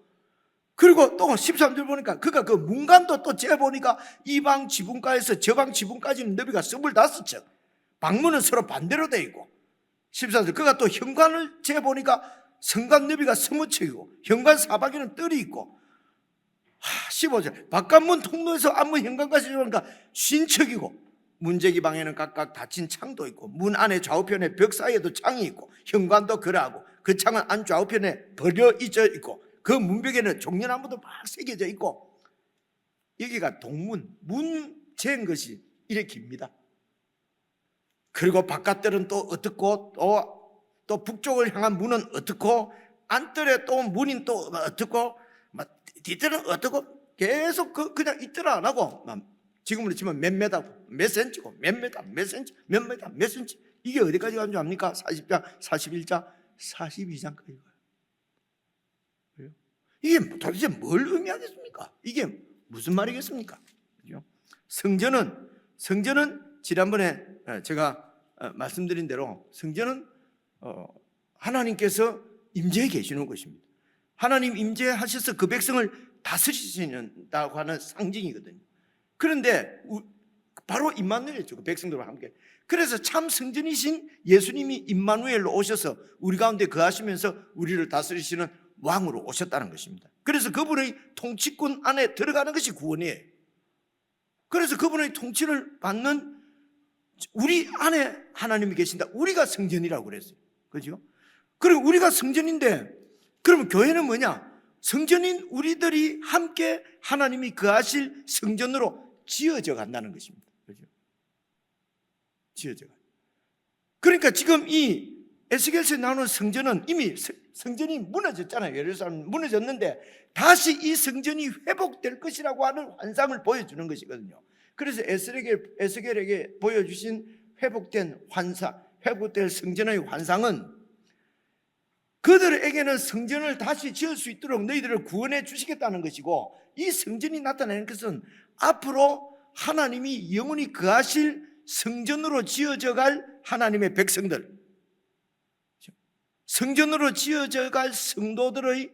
그리고 또 13절 보니까 그가 그 문간도 또 재보니까 이 방 지붕가에서 저 방 지붕까지는 너비가 25척. 방문은 서로 반대로 돼 있고. 14절 그가 또 현관을 재보니까 성간 너비가 20척이고 현관 사방에는 뜰이 있고. 15절 바깥문 통로에서 앞문 현관까지 보니까 50척이고, 문제기 방에는 각각 닫힌 창도 있고 문 안에 좌우편에 벽 사이에도 창이 있고 현관도 그러하고 그 창은 안 좌우편에 버려져 있고 그 문벽에는 종려나무도 막 새겨져 있고. 여기가 동문, 문 재은 것이 이렇게 깁니다. 그리고 바깥들은 또 어떻고, 또 북쪽을 향한 문은 어떻고, 안뜰에 또 문인 또 어떻고, 뒤뜰은 어떻고, 계속 그냥 이틀 안 하고, 지금으로 치면 몇 메다, 몇 센치고, 몇 메다, 몇 센치, 몇 메다, 몇 센치. 이게 어디까지 가는 줄 압니까? 40장, 41장, 42장까지 가요. 이게 도대체 뭘 의미하겠습니까? 이게 무슨 말이겠습니까? 그죠? 성전은 지난번에 제가 말씀드린 대로 성전은 하나님께서 임재해 계시는 것입니다. 하나님 임재하셔서 그 백성을 다스리신다고 하는 상징이거든요. 그런데 바로 임마누엘이죠. 그 백성들과 함께. 그래서 참 성전이신 예수님이 임마누엘로 오셔서 우리 가운데 거하시면서 우리를 다스리시는 왕으로 오셨다는 것입니다. 그래서 그분의 통치권 안에 들어가는 것이 구원이에요. 그래서 그분의 통치를 받는 우리 안에 하나님이 계신다. 우리가 성전이라고 그랬어요. 그죠? 그리고 우리가 성전인데, 그러면 교회는 뭐냐? 성전인 우리들이 함께 하나님이 거하실 성전으로 지어져 간다는 것입니다. 그죠? 지어져 가. 그러니까 지금 이 에스겔서에 나오는 성전은 이미 성전이 무너졌잖아요. 예루살렘 무너졌는데 다시 이 성전이 회복될 것이라고 하는 환상을 보여주는 것이거든요. 그래서 에스겔에게 보여주신 회복된 환상, 회복될 성전의 환상은 그들에게는 성전을 다시 지을 수 있도록 너희들을 구원해 주시겠다는 것이고, 이 성전이 나타내는 것은 앞으로 하나님이 영원히 거하실 성전으로 지어져 갈 하나님의 백성들, 성전으로 지어져 갈 성도들의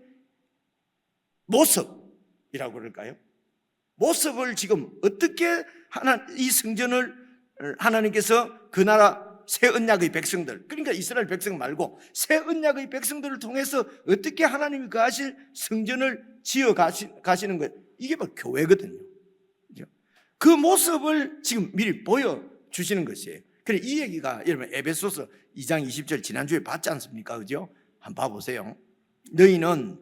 모습이라고 그럴까요? 모습을 지금 어떻게 이 성전을 하나님께서 그 나라 새 언약의 백성들, 그러니까 이스라엘 백성 말고 새 언약의 백성들을 통해서 어떻게 하나님이 거하실 성전을 지어 가시는 거예요. 이게 바로 교회거든요. 그 모습을 지금 미리 보여주시는 것이에요. 그래, 이 얘기가 여러분 에베소서 2장 20절 지난주에 봤지 않습니까? 그죠? 한번 봐보세요. 너희는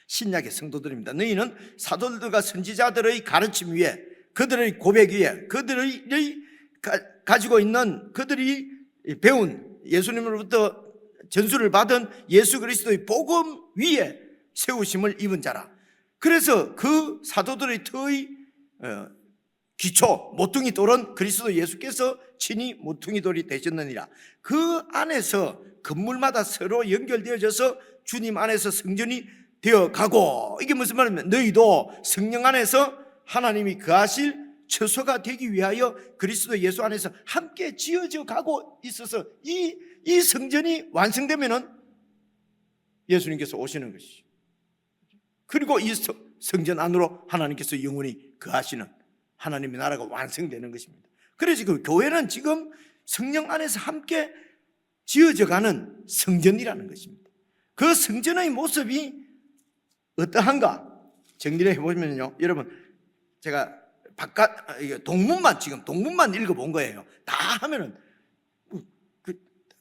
신약의 성도들입니다. 너희는 사도들과 선지자들의 가르침 위에, 그들의 고백 위에, 그들의 가지고 있는, 그들이 배운 예수님으로부터 전수를 받은 예수 그리스도의 복음 위에 세우심을 입은 자라. 그래서 그 사도들의 터의 기초, 모퉁이 돌은 그리스도 예수께서 친히 모퉁이 돌이 되셨느니라. 그 안에서 건물마다 서로 연결되어져서 주님 안에서 성전이 되어가고, 이게 무슨 말이냐면 너희도 성령 안에서 하나님이 거하실 처소가 되기 위하여 그리스도 예수 안에서 함께 지어져 가고 있어서 이 성전이 완성되면은 예수님께서 오시는 것이죠. 그리고 이 성전 안으로 하나님께서 영원히 거하시는 하나님의 나라가 완성되는 것입니다. 그래서 그 교회는 지금 성령 안에서 함께 지어져 가는 성전이라는 것입니다. 그 성전의 모습이 어떠한가 정리를 해보면요, 여러분 제가 동문만 읽어본 거예요. 다 하면은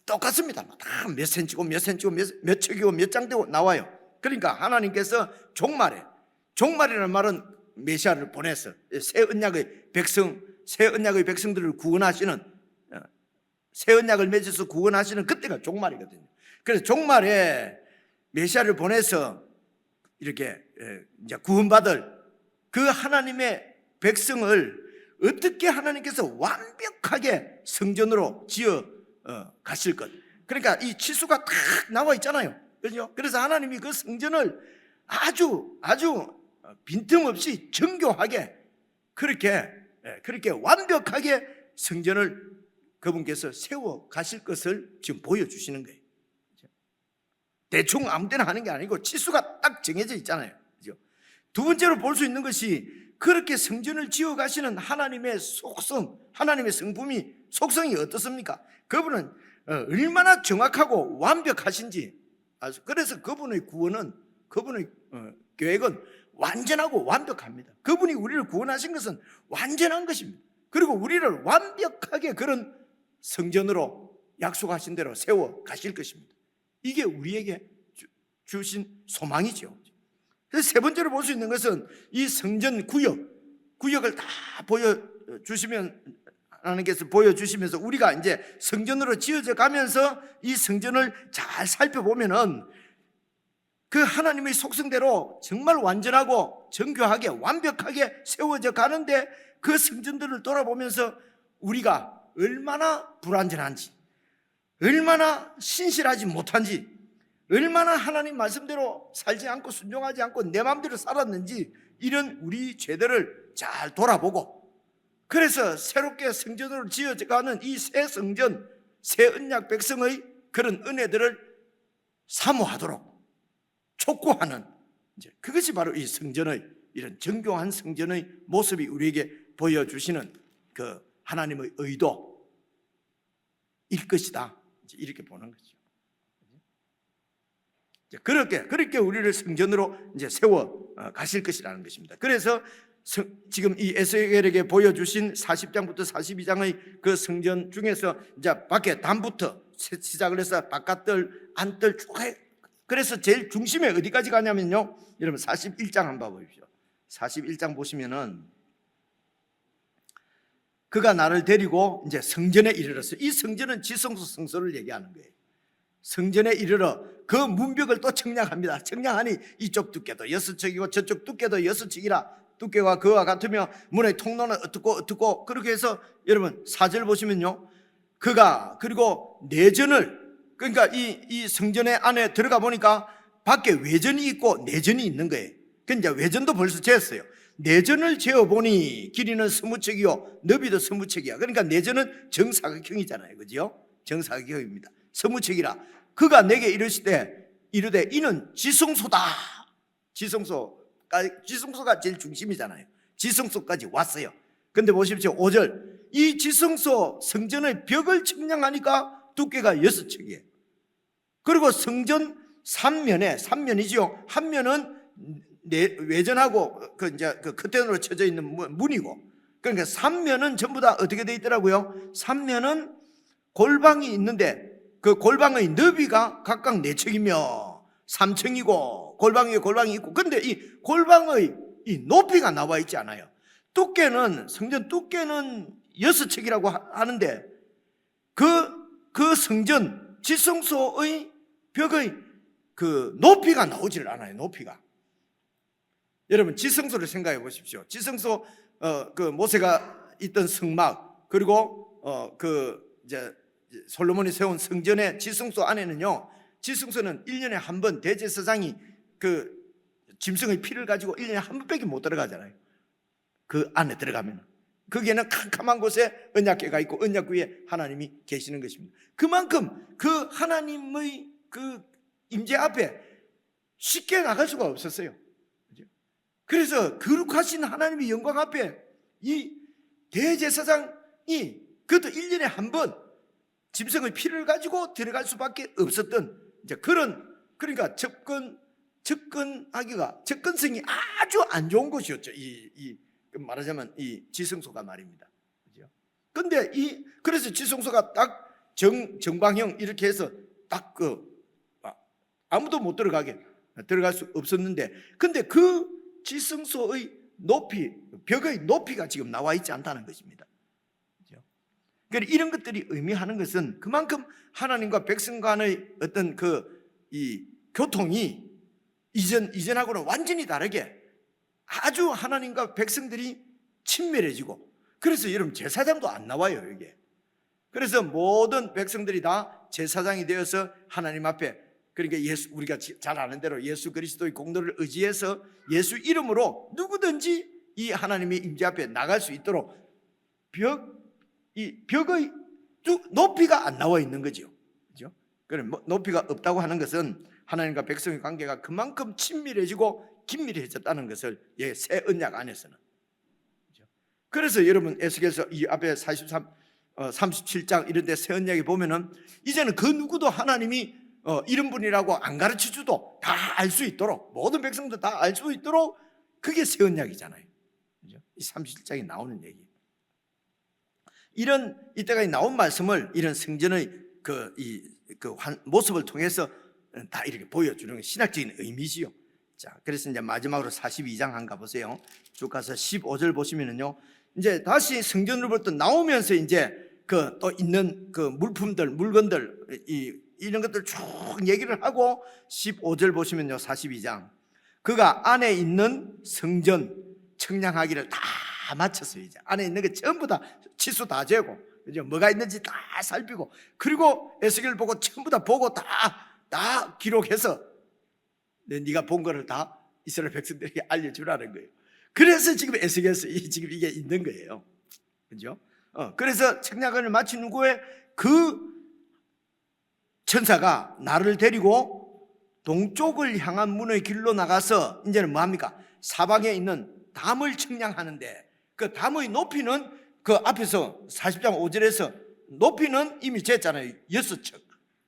똑같습니다. 다 몇 센치고 몇 센치고 몇 척이고 몇 장되고 나와요. 그러니까 하나님께서 종말이라는 말은 메시아를 보내서 새 언약의 백성들을 구원하시는, 새 언약을 맺어서 구원하시는 그때가 종말이거든요. 그래서 종말에 메시아를 보내서 이렇게 이제 구원받을 그 하나님의 백성을 어떻게 하나님께서 완벽하게 성전으로 지어 가실 것. 그러니까 이 치수가 딱 나와 있잖아요. 그렇죠? 그래서 하나님이 그 성전을 아주 빈틈없이 정교하게 그렇게 완벽하게 성전을 그분께서 세워 가실 것을 지금 보여주시는 거예요. 대충 아무 때나 하는 게 아니고 치수가 딱 정해져 있잖아요. 그렇죠? 두 번째로 볼 수 있는 것이 그렇게 성전을 지어 가시는 하나님의 속성, 하나님의 속성이 어떻습니까? 그분은 얼마나 정확하고 완벽하신지. 그래서 그분의 구원은, 그분의 계획은 완전하고 완벽합니다. 그분이 우리를 구원하신 것은 완전한 것입니다. 그리고 우리를 완벽하게 그런 성전으로 약속하신 대로 세워 가실 것입니다. 이게 우리에게 주신 소망이죠. 그래서 세 번째로 볼 수 있는 것은 이 성전 구역을 다 하나님께서 보여주시면서 우리가 이제 성전으로 지어져 가면서 이 성전을 잘 살펴보면은 그 하나님의 속성대로 정말 완전하고 정교하게 완벽하게 세워져 가는데, 그 성전들을 돌아보면서 우리가 얼마나 불완전한지, 얼마나 신실하지 못한지, 얼마나 하나님 말씀대로 살지 않고 순종하지 않고 내 마음대로 살았는지, 이런 우리 죄들을 잘 돌아보고, 그래서 새롭게 성전으로 지어가는 이 새 성전, 새 언약 백성의 그런 은혜들을 사모하도록 촉구하는, 그것이 바로 이 성전의, 이런 정교한 성전의 모습이 우리에게 보여주시는 그 하나님의 의도일 것이다, 이렇게 보는 거죠. 그렇게 우리를 성전으로 이제 세워 가실 것이라는 것입니다. 그래서 지금 이 에스겔에게 보여주신 40장부터 42장의 그 성전 중에서 이제 밖에 담부터 시작을 해서 바깥들, 안들 쭉 해. 그래서 제일 중심에 어디까지 가냐면요, 여러분 41장 한번 봐보십시오. 41장 보시면은 그가 나를 데리고 이제 성전에 이르렀어요. 이 성전은 지성소 성소를 얘기하는 거예요. 성전에 이르러 그 문벽을 또 청량합니다. 청량하니 이쪽 두께도 6척이고 저쪽 두께도 6척이라 두께가 그와 같으며 문의 통로는 어떻고 그렇게 해서 여러분 4절 보시면요, 그가 그리고 내전을, 그러니까 이 성전의 안에 들어가 보니까 밖에 외전이 있고 내전이 있는 거예요. 그러니까 외전도 벌써 재었어요. 내전을 재어보니 길이는 20척이요 너비도 20척이야. 그러니까 내전은 정사각형이잖아요, 그죠? 정사각형입니다. 20척이라 그가 내게 이르시되 이는 지성소다. 지성소가 제일 중심이잖아요. 지성소까지 왔어요. 근데 보십시오, 5절, 이 지성소 성전의 벽을 측량하니까 두께가 6척이에요. 그리고 성전 3면이죠. 한 면은 외전하고 그 커튼으로 쳐져 있는 문이고, 그러니까 3면은 전부 다 어떻게 돼 있더라고요? 3면은 골방이 있는데 그 골방의 너비가 각각 4척이며 3층이고 골방이 있고, 근데 이 골방의 이 높이가 나와 있지 않아요. 두께는, 성전 두께는 6척이라고 하는데 그 성전 지성소의 벽의 그 높이가 나오질 않아요. 높이가. 여러분 지성소를 생각해 보십시오. 지성소 그 모세가 있던 성막, 그리고 이제 솔로몬이 세운 성전의 지성소 안에는요, 지성소는 1년에 한 번 대제사장이 그 짐승의 피를 가지고 1년에 한 번밖에 못 들어가잖아요. 그 안에 들어가면 거기에는 캄캄한 곳에 언약궤가 있고 언약 위에 하나님이 계시는 것입니다. 그만큼 그 하나님의 그 임재 앞에 쉽게 나갈 수가 없었어요. 그래서 거룩하신 하나님의 영광 앞에 이 대제사장이 그것도 1년에 한 번 짐승의 피를 가지고 들어갈 수밖에 없었던 이제 그러니까 접근성이 아주 안 좋은 곳이었죠. 말하자면 이 지성소가 말입니다. 그죠? 근데 그래서 지성소가 딱 정방형 이렇게 해서 딱 아무도 못 들어갈 수 없었는데, 근데 그 지성소의 높이, 벽의 높이가 지금 나와 있지 않다는 것입니다. 그죠? 그러니까 이런 것들이 의미하는 것은 그만큼 하나님과 백성 간의 어떤 이 교통이 이전하고는 완전히 다르게 아주 하나님과 백성들이 친밀해지고, 그래서 여러분 제사장도 안 나와요, 이게. 그래서 모든 백성들이 다 제사장이 되어서 하나님 앞에, 그러니까 우리가 잘 아는 대로 예수 그리스도의 공로를 의지해서 예수 이름으로 누구든지 이 하나님의 임재 앞에 나갈 수 있도록 이 벽의 높이가 안 나와 있는 거죠. 그죠? 그럼 높이가 없다고 하는 것은 하나님과 백성의 관계가 그만큼 친밀해지고 긴밀해졌다는 것을 새 언약 안에서는. 그래서 여러분 에스겔서 이 앞에 37장 이런 데 새 언약에 보면은 이제는 그 누구도 하나님이 이런 분이라고 안 가르쳐 줘도 다 알 수 있도록, 모든 백성도 다 알 수 있도록, 그게 새 언약이잖아요. 그죠? 이 37장에 나오는 얘기. 이때까지 나온 말씀을 이런 성전의 모습을 통해서 다 이렇게 보여주는 신학적인 의미지요. 자, 그래서 이제 마지막으로 42장 한가 보세요. 쭉 가서 15절 보시면은요, 이제 다시 성전으로부터 나오면서 이제 또 있는 물건들, 이런 것들 쭉 얘기를 하고 15절 보시면요, 42장. 그가 안에 있는 성전 청량하기를 다 마쳤어요. 이제 안에 있는 게 전부 다 치수 다 재고, 이제 뭐가 있는지 다 살피고, 그리고 에스겔 보고 전부 다 보고 다 기록해서 네가 본 거를 다 이스라엘 백성들에게 알려주라는 거예요. 그래서 지금 에스겔서 지금 이게 있는 거예요. 그죠? 그래서 청량을 마친 후에 그 천사가 나를 데리고 동쪽을 향한 문의 길로 나가서 이제는 뭐합니까? 사방에 있는 담을 청량하는데, 그 담의 높이는 그 앞에서 40장 5절에서 높이는 이미 쟀잖아요. 6척.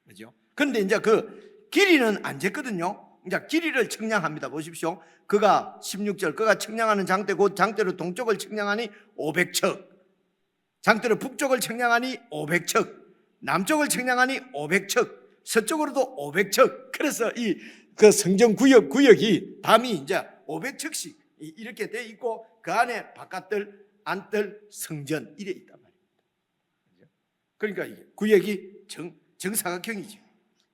그죠? 그런데 이제 그 길이는 안 쟀거든요. 이제 길이를 청량합니다. 보십시오. 그가 16절, 그가 청량하는 장대 곧 장대로 동쪽을 청량하니 500척, 장대로 북쪽을 청량하니 500척, 남쪽을 청량하니 500척, 서쪽으로도 500척. 그래서 그 성전 구역이 담이 이제 500척씩 이렇게 돼 있고, 그 안에 바깥들, 안뜰, 성전 이래 있단 말입니다. 그러니까 이게 구역이 정사각형이죠.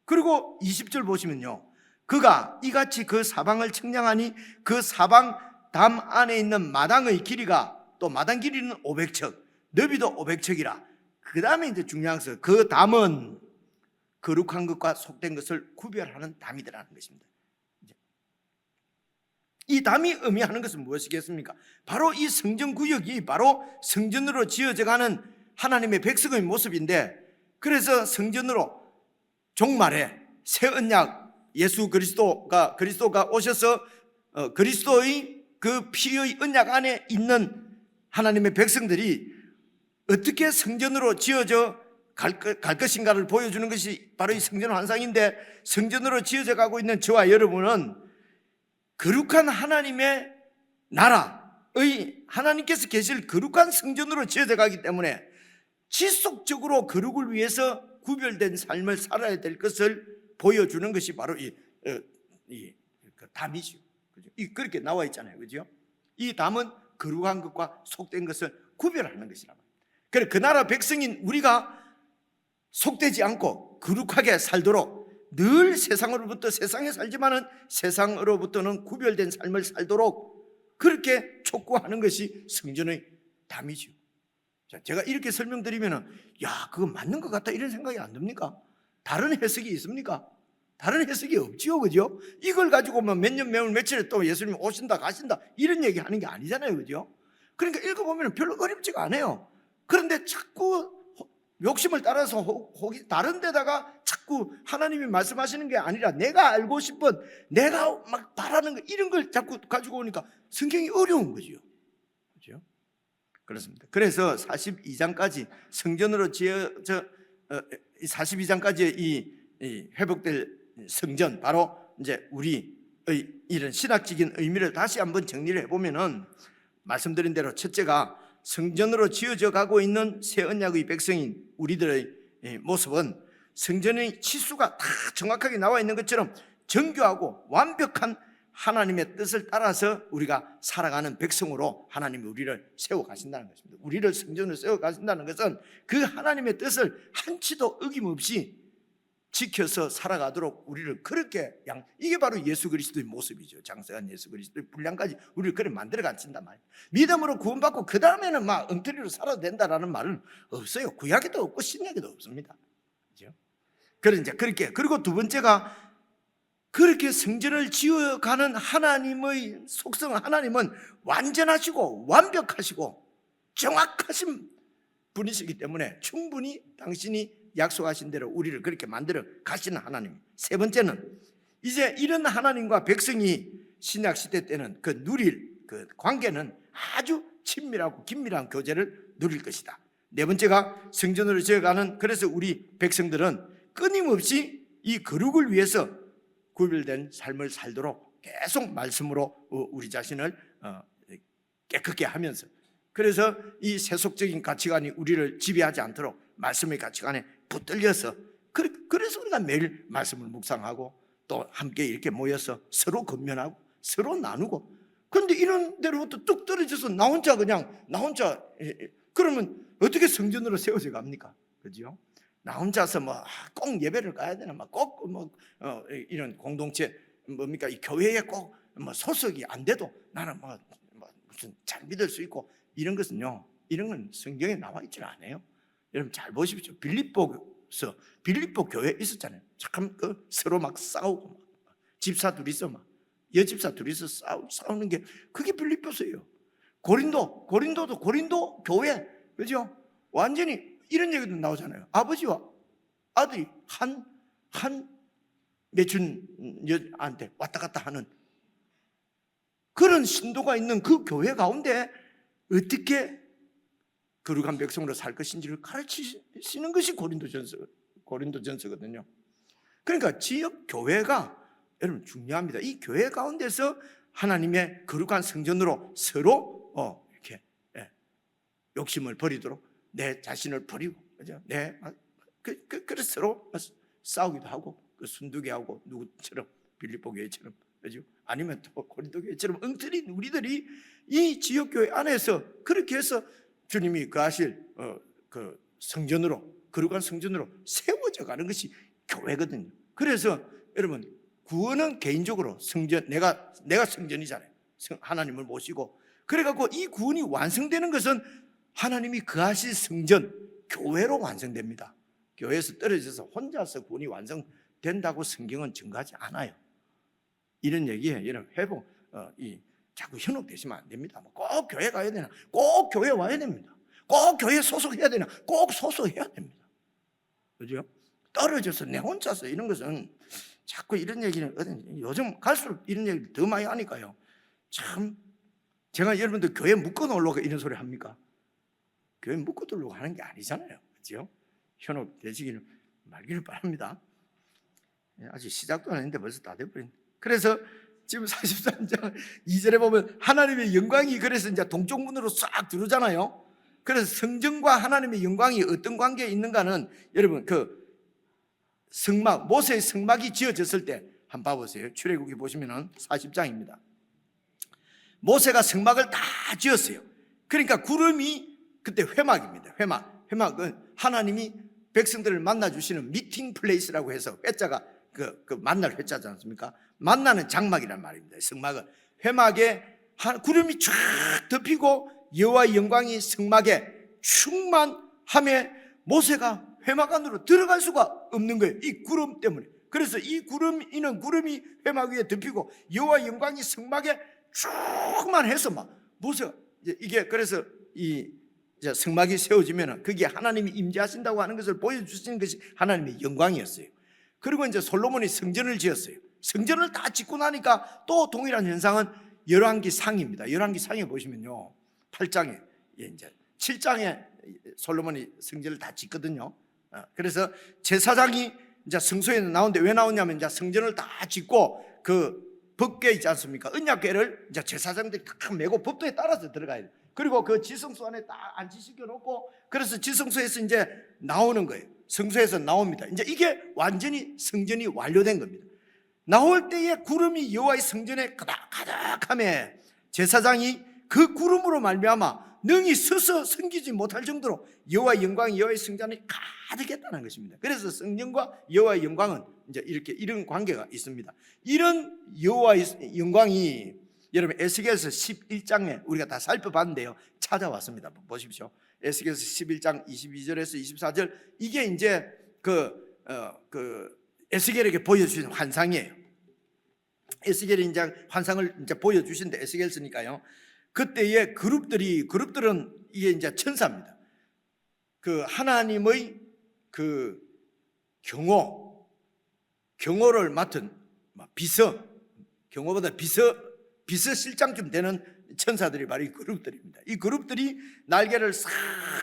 그리고 20절 보시면요, 그가 이같이 그 사방을 청량하니 그 사방 담 안에 있는 마당의 길이가 또 마당 길이는 500척, 너비도 500척이라. 그 다음에 이제 중요한 것은 그 담은 거룩한 것과 속된 것을 구별하는 담이더라는 것입니다. 이 담이 의미하는 것은 무엇이겠습니까? 바로 이 성전구역이 바로 성전으로 지어져가는 하나님의 백성의 모습인데, 그래서 성전으로 종말에 새 언약 예수 그리스도가 오셔서 그리스도의 그 피의 언약 안에 있는 하나님의 백성들이 어떻게 성전으로 지어져 갈 것인가를 보여주는 것이 바로 이 성전 환상인데, 성전으로 지어져 가고 있는 저와 여러분은 거룩한 하나님의 나라의 하나님께서 계실 거룩한 성전으로 지어져 가기 때문에 지속적으로 거룩을 위해서 구별된 삶을 살아야 될 것을 보여주는 것이 바로 그 담이죠. 그죠? 그렇게 나와 있잖아요. 그죠? 이 담은 거룩한 것과 속된 것을 구별하는 것이라. 그래, 그 나라 백성인 우리가 속되지 않고 거룩하게 살도록 늘 세상으로부터, 세상에 살지만은 세상으로부터는 구별된 삶을 살도록 그렇게 촉구하는 것이 성전의 담이죠. 자, 제가 이렇게 설명드리면은 야, 그거 맞는 것 같다 이런 생각이 안 듭니까? 다른 해석이 있습니까? 다른 해석이 없지요, 그죠? 이걸 가지고 몇 년, 며칠에 또 예수님 오신다, 가신다 이런 얘기 하는 게 아니잖아요, 그죠? 그러니까 읽어보면 별로 어렵지가 않아요. 그런데 자꾸 욕심을 따라서 다른 데다가 자꾸 하나님이 말씀하시는 게 아니라 내가 알고 싶은, 내가 막 바라는 거, 이런 걸 자꾸 가지고 오니까 성경이 어려운 거죠. 그렇죠? 그렇습니다. 그래서 42장까지 성전으로 지어져 42장까지 이 회복될 성전, 바로 이제 우리의 이런 신학적인 의미를 다시 한번 정리를 해보면은, 말씀드린 대로 첫째가 성전으로 지어져 가고 있는 새 언약의 백성인 우리들의 모습은 성전의 치수가 다 정확하게 나와 있는 것처럼 정교하고 완벽한 하나님의 뜻을 따라서 우리가 살아가는 백성으로 하나님이 우리를 세워 가신다는 것입니다. 우리를 성전으로 세워 가신다는 것은 그 하나님의 뜻을 한치도 어김없이 지켜서 살아가도록 우리를 그렇게 이게 바로 예수 그리스도의 모습이죠. 장성한 예수 그리스도의 분량까지 우리를 그렇게 만들어 가신단 말이에요. 믿음으로 구원받고 그 다음에는 막 엉터리로 살아도 된다라는 말은 없어요. 구약에도 없고 신약에도 없습니다. 그렇죠? 그래서 이제 그렇게, 그리고 두 번째가 그렇게 성전을 지어가는 하나님의 속성, 하나님은 완전하시고 완벽하시고 정확하신 분이시기 때문에 충분히 당신이 약속하신 대로 우리를 그렇게 만들어 가시는 하나님. 세 번째는 이제 이런 하나님과 백성이 신약 시대 때는 그 누릴 그 관계는 아주 친밀하고 긴밀한 교제를 누릴 것이다. 네 번째가 성전으로 지어가는, 그래서 우리 백성들은 끊임없이 이 거룩을 위해서 구별된 삶을 살도록 계속 말씀으로 우리 자신을 깨끗게 하면서, 그래서 이 세속적인 가치관이 우리를 지배하지 않도록 말씀의 가치관에 붙들려서, 그래서 우리가 매일 말씀을 묵상하고 또 함께 이렇게 모여서 서로 건면하고 서로 나누고. 그런데 이런 데로부터 뚝 떨어져서 나 혼자 그러면 어떻게 성전으로 세워져 갑니까? 그죠? 나 혼자서 꼭 예배를 가야 되나, 꼭 이런 공동체 뭡니까, 이 교회에 꼭 소속이 안 돼도 나는 무슨 잘 믿을 수 있고, 이런 것은요, 이런 건 성경에 나와 있지 않아요. 여러분 잘 보십시오. 빌립보 교회 있었잖아요. 참 서로 막 싸우고, 집사 둘이서 여집사 둘이서 싸우는 게 그게 빌립보서예요. 고린도도 고린도 교회, 그죠? 완전히 이런 얘기도 나오잖아요. 아버지와 아들이 한 매춘녀한테 왔다 갔다 하는 그런 신도가 있는 그 교회 가운데 어떻게 거룩한 백성으로 살 것인지를 가르치시는 것이 고린도전서거든요. 그러니까 지역 교회가 여러분 중요합니다. 이 교회 가운데서 하나님의 거룩한 성전으로 서로 이렇게 욕심을 버리도록 내 자신을 버리고, 그죠? 그래서 서로 싸우기도 하고, 그 순두개하고 누구처럼 빌립보 교회처럼, 그죠? 아니면 또 고린도 교회처럼 엉터리인 우리들이 이 지역 교회 안에서 그렇게 해서 주님이 거하실 그 성전으로, 거룩한 성전으로 세워져 가는 것이 교회거든요. 그래서 여러분 구원은 개인적으로 성전, 내가 성전이잖아요. 하나님을 모시고, 그래갖고 이 구원이 완성되는 것은 하나님이 거하실 성전, 교회로 완성됩니다. 교회에서 떨어져서 혼자서 구원이 완성된다고 성경은 증거하지 않아요. 이런 얘기에 여러분 회복, 자꾸 현혹되시면 안 됩니다. 꼭 교회 가야 되나? 꼭 교회 와야 됩니다. 꼭 교회 소속해야 되나? 꼭 소속해야 됩니다. 그죠? 떨어져서 내 혼자서 이런 것은 자꾸 이런 얘기는 요즘 갈수록 이런 얘기를 더 많이 하니까요. 참, 제가 여러분들 교회 묶어 놓으려고 이런 소리 합니까? 교회 묶어 두려고 하는 게 아니잖아요. 그죠? 현혹 되시기를 말기를 바랍니다. 아직 시작도 안 했는데 벌써 다 돼버린. 그래서 지금 43장 2절에 보면 하나님의 영광이 그래서 이제 동쪽 문으로 싹 들어오잖아요. 그래서 성전과 하나님의 영광이 어떤 관계에 있는가는 여러분 그 성막, 모세의 성막이 지어졌을 때 한번 봐보세요. 출애굽기 보시면은 40장입니다. 모세가 성막을 다 지었어요. 그러니까 구름이 그때 회막입니다. 회막은 하나님이 백성들을 만나주시는 미팅 플레이스라고 해서 회자가 그 만날 회자지 않습니까? 만나는 장막이란 말입니다. 성막은 회막에 구름이 쫙 덮이고 여호와의 영광이 성막에 충만함에 모세가 회막 안으로 들어갈 수가 없는 거예요. 이 구름 때문에. 그래서 이 구름이 회막 위에 덮이고 여호와의 영광이 성막에 충만해서 막 모세가 이게 그래서 이 성막이 세워지면 그게 하나님이 임재하신다고 하는 것을 보여주시는 것이 하나님의 영광이었어요. 그리고 이제 솔로몬이 성전을 지었어요. 성전을 다 짓고 나니까 또 동일한 현상은 열왕기 상입니다. 열왕기 상에 보시면요, 8장에 이제 7장에 솔로몬이 성전을 다 짓거든요. 그래서 제사장이 이제 성소에 나오는데 왜 나오냐면 이제 성전을 다 짓고 그 법궤 있지 않습니까? 언약궤를 이제 제사장들이 딱 메고 법도에 따라서 들어가야 돼요. 그리고 그 지성소 안에 딱 안치시켜 놓고 그래서 지성소에서 이제 나오는 거예요. 성소에서 나옵니다. 이제 이게 완전히 성전이 완료된 겁니다. 나올 때에 구름이 여호와의 성전에 가득하며 제사장이 그 구름으로 말미암아 능히 서서 섬기지 못할 정도로 여호와의 영광이 여호와의 성전에 가득했다는 것입니다. 그래서 성전과 여호와의 영광은 이제 이런 관계가 있습니다. 이런 여호와의 영광이 여러분 에스겔서 11장에 우리가 다 살펴봤는데요, 찾아왔습니다. 보십시오. 에스겔서 11장 22절에서 24절 이게 이제 에스겔에게 보여주신 환상이에요. 에스겔이 이제 환상을 이제 보여주신데 에스겔서니까요. 그때의 그룹들은 이게 이제 천사입니다. 그 하나님의 그 경호를 맡은 경호보다 비서실장쯤 되는 천사들이 바로 이 그룹들입니다. 이 그룹들이 날개를 싹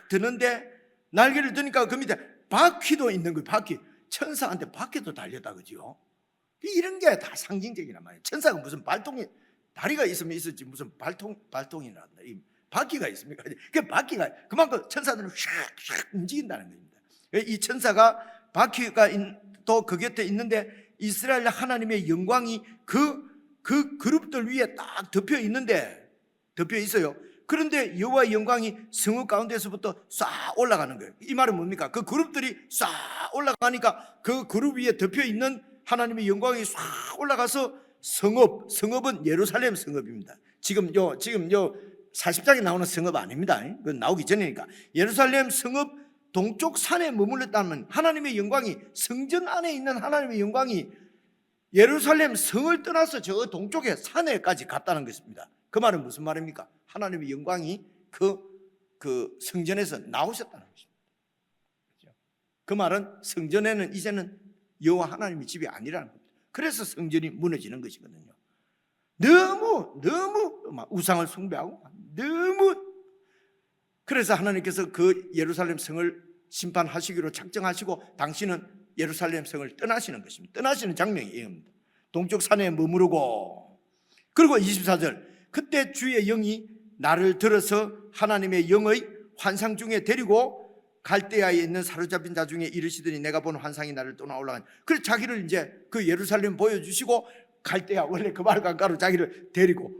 드는데 날개를 드니까 그 밑에 바퀴도 있는 거예요. 바퀴. 천사한테 바퀴도 달렸다 그죠? 이런 게 다 상징적이란 말이에요. 천사가 무슨 다리가 있으면 있었지 무슨 발통이나 이 바퀴가 있습니까? 그 바퀴가 그만큼 천사들은 샥 움직인다는 겁니다. 이 천사가 바퀴가 또 그 곁에 있는데 이스라엘 하나님의 영광이 그 그룹들 위에 딱 덮여 있어요. 그런데 여호와의 영광이 성읍 가운데서부터 싹 올라가는 거예요. 이 말은 뭡니까? 그 그룹들이 싹 올라가니까 그 그룹 위에 덮여 있는 하나님의 영광이 싹 올라가서 성읍은 예루살렘 성읍입니다. 지금 요 40장에 나오는 성읍 아닙니다. 그건 나오기 전이니까. 예루살렘 성읍 동쪽 산에 머물렀다면 하나님의 영광이 성전 안에 있는 하나님의 영광이 예루살렘 성을 떠나서 저 동쪽의 산에까지 갔다는 것입니다. 그 말은 무슨 말입니까? 하나님의 영광이 그 성전에서 나오셨다는 것입니다. 그 말은 성전에는 이제는 여호와 하나님의 집이 아니라는 겁니다. 그래서 성전이 무너지는 것이거든요. 너무 우상을 숭배하고 그래서 하나님께서 그 예루살렘 성을 심판하시기로 작정하시고 당신은 예루살렘 성을 떠나시는 것입니다. 떠나시는 장면이 이겁니다. 동쪽 산에 머무르고 그리고 24절 그때 주의 영이 나를 들어서 하나님의 영의 환상 중에 데리고 갈대아에 있는 사로잡힌 자 중에 이르시더니 내가 본 환상이 나를 떠나 올라간. 그래서 자기를 이제 그 예루살렘 보여주시고 갈대아 원래 그 말강가로 자기를 데리고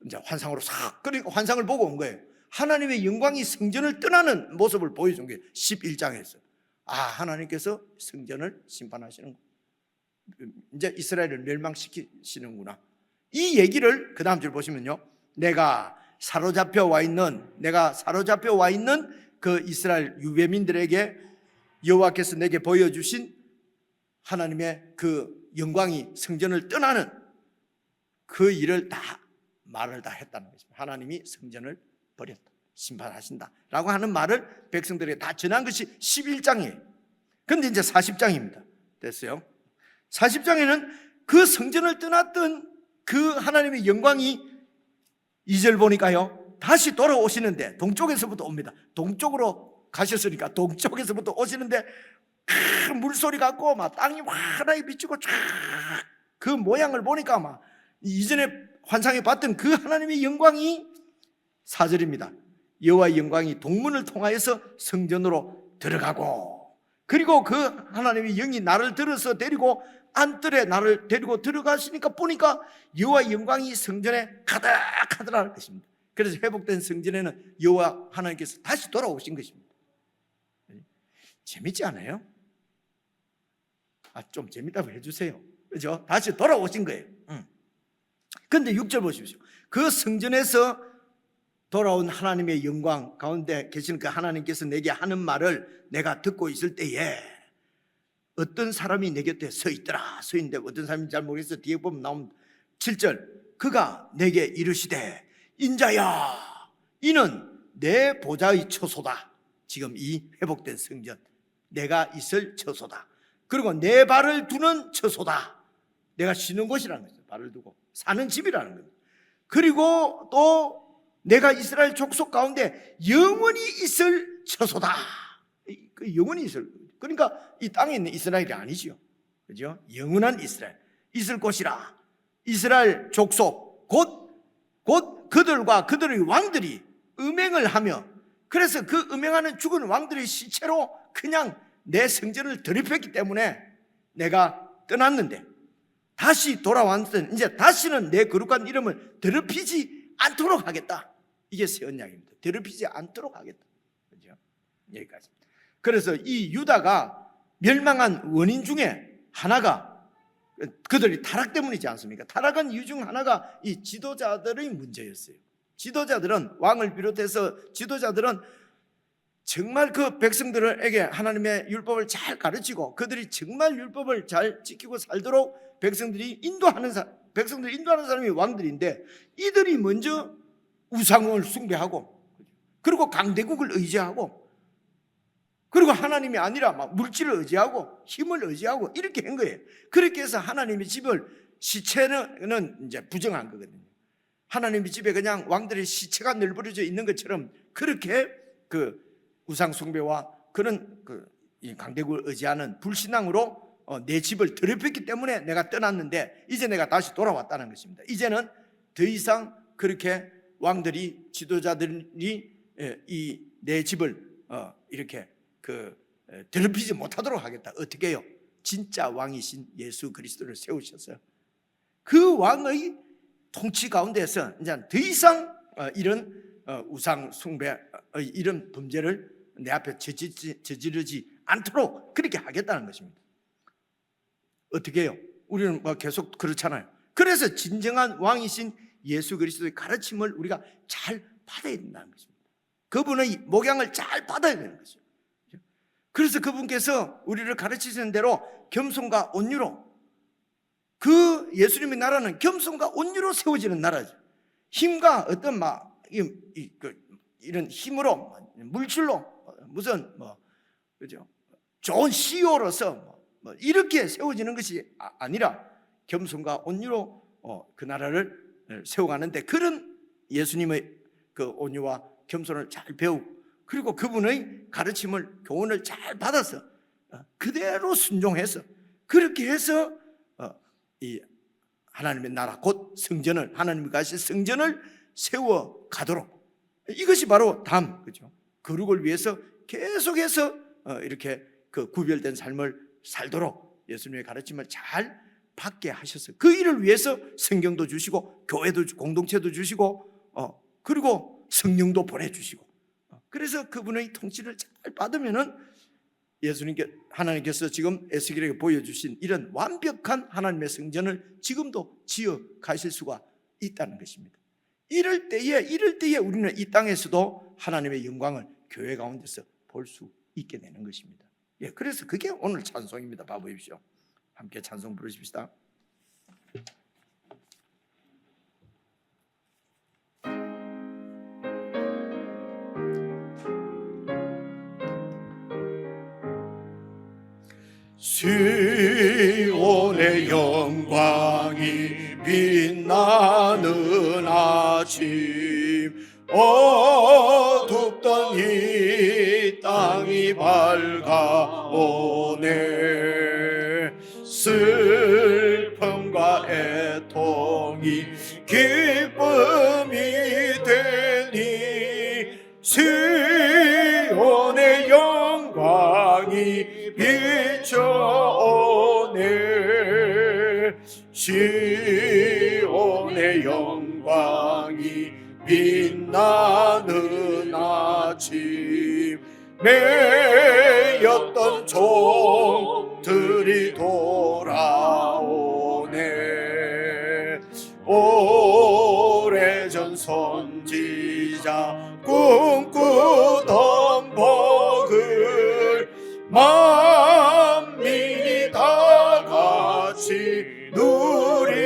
이제 환상으로 싹 그러니까 환상을 보고 온 거예요. 하나님의 영광이 성전을 떠나는 모습을 보여준 게 11장에서 하나님께서 성전을 심판하시는 거. 이제 이스라엘을 멸망시키시는구나. 이 얘기를 그 다음 줄 보시면요, 내가 사로잡혀 와 있는 그 이스라엘 유배민들에게 여호와께서 내게 보여주신 하나님의 그 영광이 성전을 떠나는 그 일을 다 말을 다 했다는 것입니다. 하나님이 성전을 버렸다, 심판하신다 라고 하는 말을 백성들에게 다 전한 것이 11장이에요. 그런데 이제 40장입니다. 됐어요. 40장에는 그 성전을 떠났던 그 하나님의 영광이 2절 보니까요, 다시 돌아오시는데 동쪽에서부터 옵니다. 동쪽으로 가셨으니까 동쪽에서부터 오시는데 물소리 같고 막 땅이 환하게 비치고 쫙 그 모양을 보니까 막 이전에 환상에 봤던 그 하나님의 영광이 4절입니다. 여호와의 영광이 동문을 통하여서 성전으로 들어가고, 그리고 그 하나님의 영이 나를 들어서 데리고 안뜰에 나를 데리고 들어가시니까 보니까 여호와의 영광이 성전에 가득하더라는 것입니다. 그래서 회복된 성전에는 여호와 하나님께서 다시 돌아오신 것입니다. 재밌지 않아요? 좀 재밌다고 해주세요. 그죠? 다시 돌아오신 거예요. 그런데 6절 보십시오. 그 성전에서 돌아온 하나님의 영광 가운데 계시는 그 하나님께서 내게 하는 말을 내가 듣고 있을 때에 어떤 사람이 내 곁에 서 있더라. 서 있는데 어떤 사람인지 잘 모르겠어요. 뒤에 보면 나옵니다. 7절, 그가 내게 이르시되 인자야, 이는 내 보좌의 처소다. 지금 이 회복된 성전, 내가 있을 처소다. 그리고 내 발을 두는 처소다. 내가 쉬는 곳이라는 거죠. 발을 두고 사는 집이라는 겁니다. 그리고 또 내가 이스라엘 족속 가운데 영원히 있을 처소다. 영원히 있을, 그러니까 이 땅에 있는 이스라엘이 아니지요. 그죠? 영원한 이스라엘, 있을 곳이라. 이스라엘 족속 곧 그들과 그들의 왕들이 음행을 하며, 그래서 그 음행하는 죽은 왕들의 시체로 그냥 내 성전을 더럽혔기 때문에 내가 떠났는데 다시 돌아왔을 때 이제 다시는 내 거룩한 이름을 더럽히지 않도록 하겠다. 이게 새 언약입니다. 더럽히지 않도록 하겠다. 그죠? 여기까지. 그래서 이 유다가 멸망한 원인 중에 하나가 그들이 타락 때문이지 않습니까? 타락한 이유 중 하나가 이 지도자들의 문제였어요. 지도자들은, 왕을 비롯해서 지도자들은 정말 그 백성들에게 하나님의 율법을 잘 가르치고 그들이 정말 율법을 잘 지키고 살도록 백성들을 인도하는 사람이 왕들인데, 이들이 먼저 우상을 숭배하고 그리고 강대국을 의지하고 그리고 하나님이 아니라 막 물질을 의지하고 힘을 의지하고 이렇게 한 거예요. 그렇게 해서 하나님의 집을, 시체는 이제 부정한 거거든요. 하나님의 집에 그냥 왕들의 시체가 널브러져 있는 것처럼 그렇게 그 우상 숭배와 그런 이 강대국을 의지하는 불신앙으로 내 집을 더럽혔기 때문에 내가 떠났는데 이제 내가 다시 돌아왔다는 것입니다. 이제는 더 이상 그렇게 왕들이, 지도자들이 이 내 집을 이렇게 더럽히지 못하도록 하겠다. 어떻게 해요? 진짜 왕이신 예수 그리스도를 세우셨어요. 그 왕의 통치 가운데서 이제 더 이상 이런 우상 숭배 이런 범죄를 내 앞에 저지르지 않도록 그렇게 하겠다는 것입니다. 어떻게 해요? 우리는 계속 그렇잖아요. 그래서 진정한 왕이신 예수 그리스도의 가르침을 우리가 잘 받아야 된다는 것입니다. 그분의 목양을 잘 받아야 되는 거죠. 그래서 그분께서 우리를 가르치시는 대로 겸손과 온유로, 그 예수님의 나라는 겸손과 온유로 세워지는 나라죠. 힘과 어떤 이런 힘으로, 물질로, 무슨 그죠? 좋은 CEO로서 이렇게 세워지는 것이 아니라 겸손과 온유로 그 나라를 세워가는데, 그런 예수님의 그 온유와 겸손을 잘 배우고 그리고 그분의 가르침을, 교훈을 잘 받아서 그대로 순종해서 그렇게 해서 이 하나님의 나라 곧 성전을, 하나님이 가신 성전을 세워 가도록, 이것이 바로 그죠? 거룩을 위해서 계속해서 이렇게 그 구별된 삶을 살도록 예수님의 가르침을 잘 받게 하셨어요. 그 일을 위해서 성경도 주시고 교회도, 공동체도 주시고 그리고 성령도 보내주시고, 그래서 그분의 통치를 잘 받으면은 하나님께서 지금 에스겔에게 보여주신 이런 완벽한 하나님의 성전을 지금도 지어 가실 수가 있다는 것입니다. 이럴 때에 우리는 이 땅에서도 하나님의 영광을 교회 가운데서 볼 수 있게 되는 것입니다. 예, 그래서 그게 오늘 찬송입니다. 봐보십시오. 함께 찬송 부르십시다. 시온의 영광이 빛나는 아침, 어둡던 이 땅이 밝아오네. 슬픔과 애통이 기쁨이 되니 시온의 영광이 비춰오네. 시온의 영광이 빛나는 아침, 매였던 종들이 돌아오네. 오래전 선지자 꿈꾸던 복을 만민이 다 같이 누리겠네.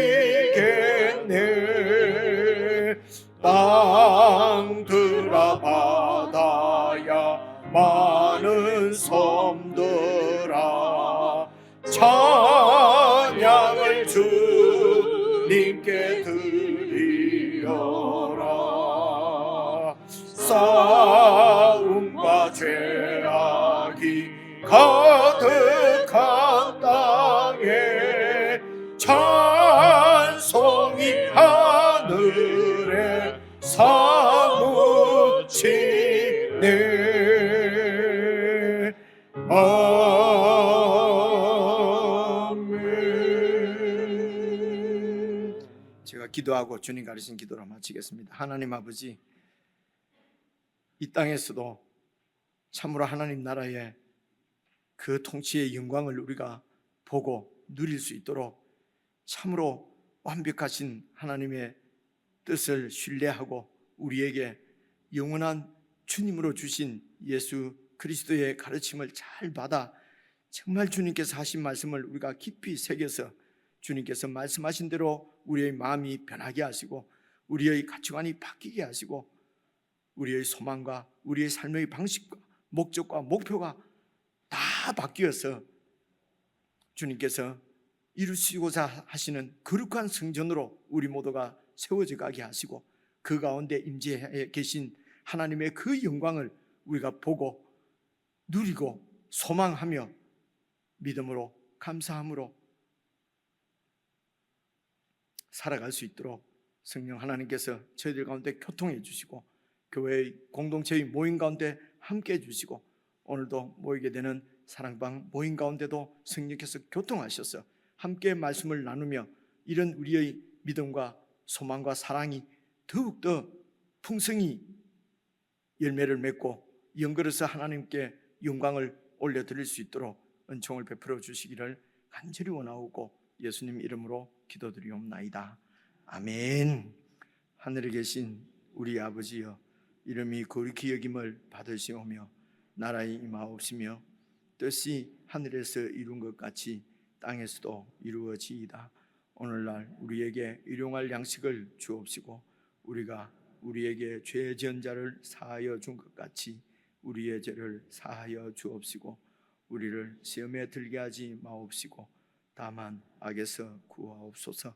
땅들아 바다야 많은 섬들아 찬양을 주님께 드리어라. 싸움과 죄악이 가득한 땅에 찬송이 하늘에 사무치네. 아멘. 제가 기도하고 주님 가르친 기도를 마치겠습니다. 하나님 아버지, 이 땅에서도 참으로 하나님 나라의 그 통치의 영광을 우리가 보고 누릴 수 있도록 참으로 완벽하신 하나님의 뜻을 신뢰하고 우리에게 영원한 주님으로 주신 예수 그리스도의 가르침을 잘 받아 정말 주님께서 하신 말씀을 우리가 깊이 새겨서 주님께서 말씀하신 대로 우리의 마음이 변하게 하시고 우리의 가치관이 바뀌게 하시고 우리의 소망과 우리의 삶의 방식과 목적과 목표가 다 바뀌어서 주님께서 이루시고자 하시는 거룩한 성전으로 우리 모두가 세워져 가게 하시고 그 가운데 임재해 계신 하나님의 그 영광을 우리가 보고 누리고 소망하며 믿음으로 감사함으로 살아갈 수 있도록 성령 하나님께서 저희들 가운데 교통해 주시고 교회의 공동체의 모임 가운데 함께 해 주시고 오늘도 모이게 되는 사랑방 모임 가운데도 성령께서 교통하셔서 함께 말씀을 나누며 이런 우리의 믿음과 소망과 사랑이 더욱더 풍성히 열매를 맺고 연결해서 하나님께 영광을 올려드릴 수 있도록 은총을 베풀어 주시기를 간절히 원하오고 예수님 이름으로 기도드리옵나이다. 아멘. 하늘에 계신 우리 아버지여, 이름이 거룩히 여김을 받으시오며 나라의 임하옵시며 뜻이 하늘에서 이룬 것 같이 땅에서도 이루어지이다. 오늘날 우리에게 일용할 양식을 주옵시고 우리가 우리에게 죄 지은 자를 사하여 준 것 같이 우리의 죄를 사하여 주옵시고 우리를 시험에 들게 하지 마옵시고 다만 악에서 구하옵소서.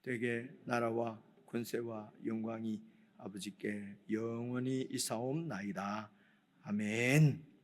되게 나라와 권세와 영광이 아버지께 영원히 있사옵나이다. 아멘.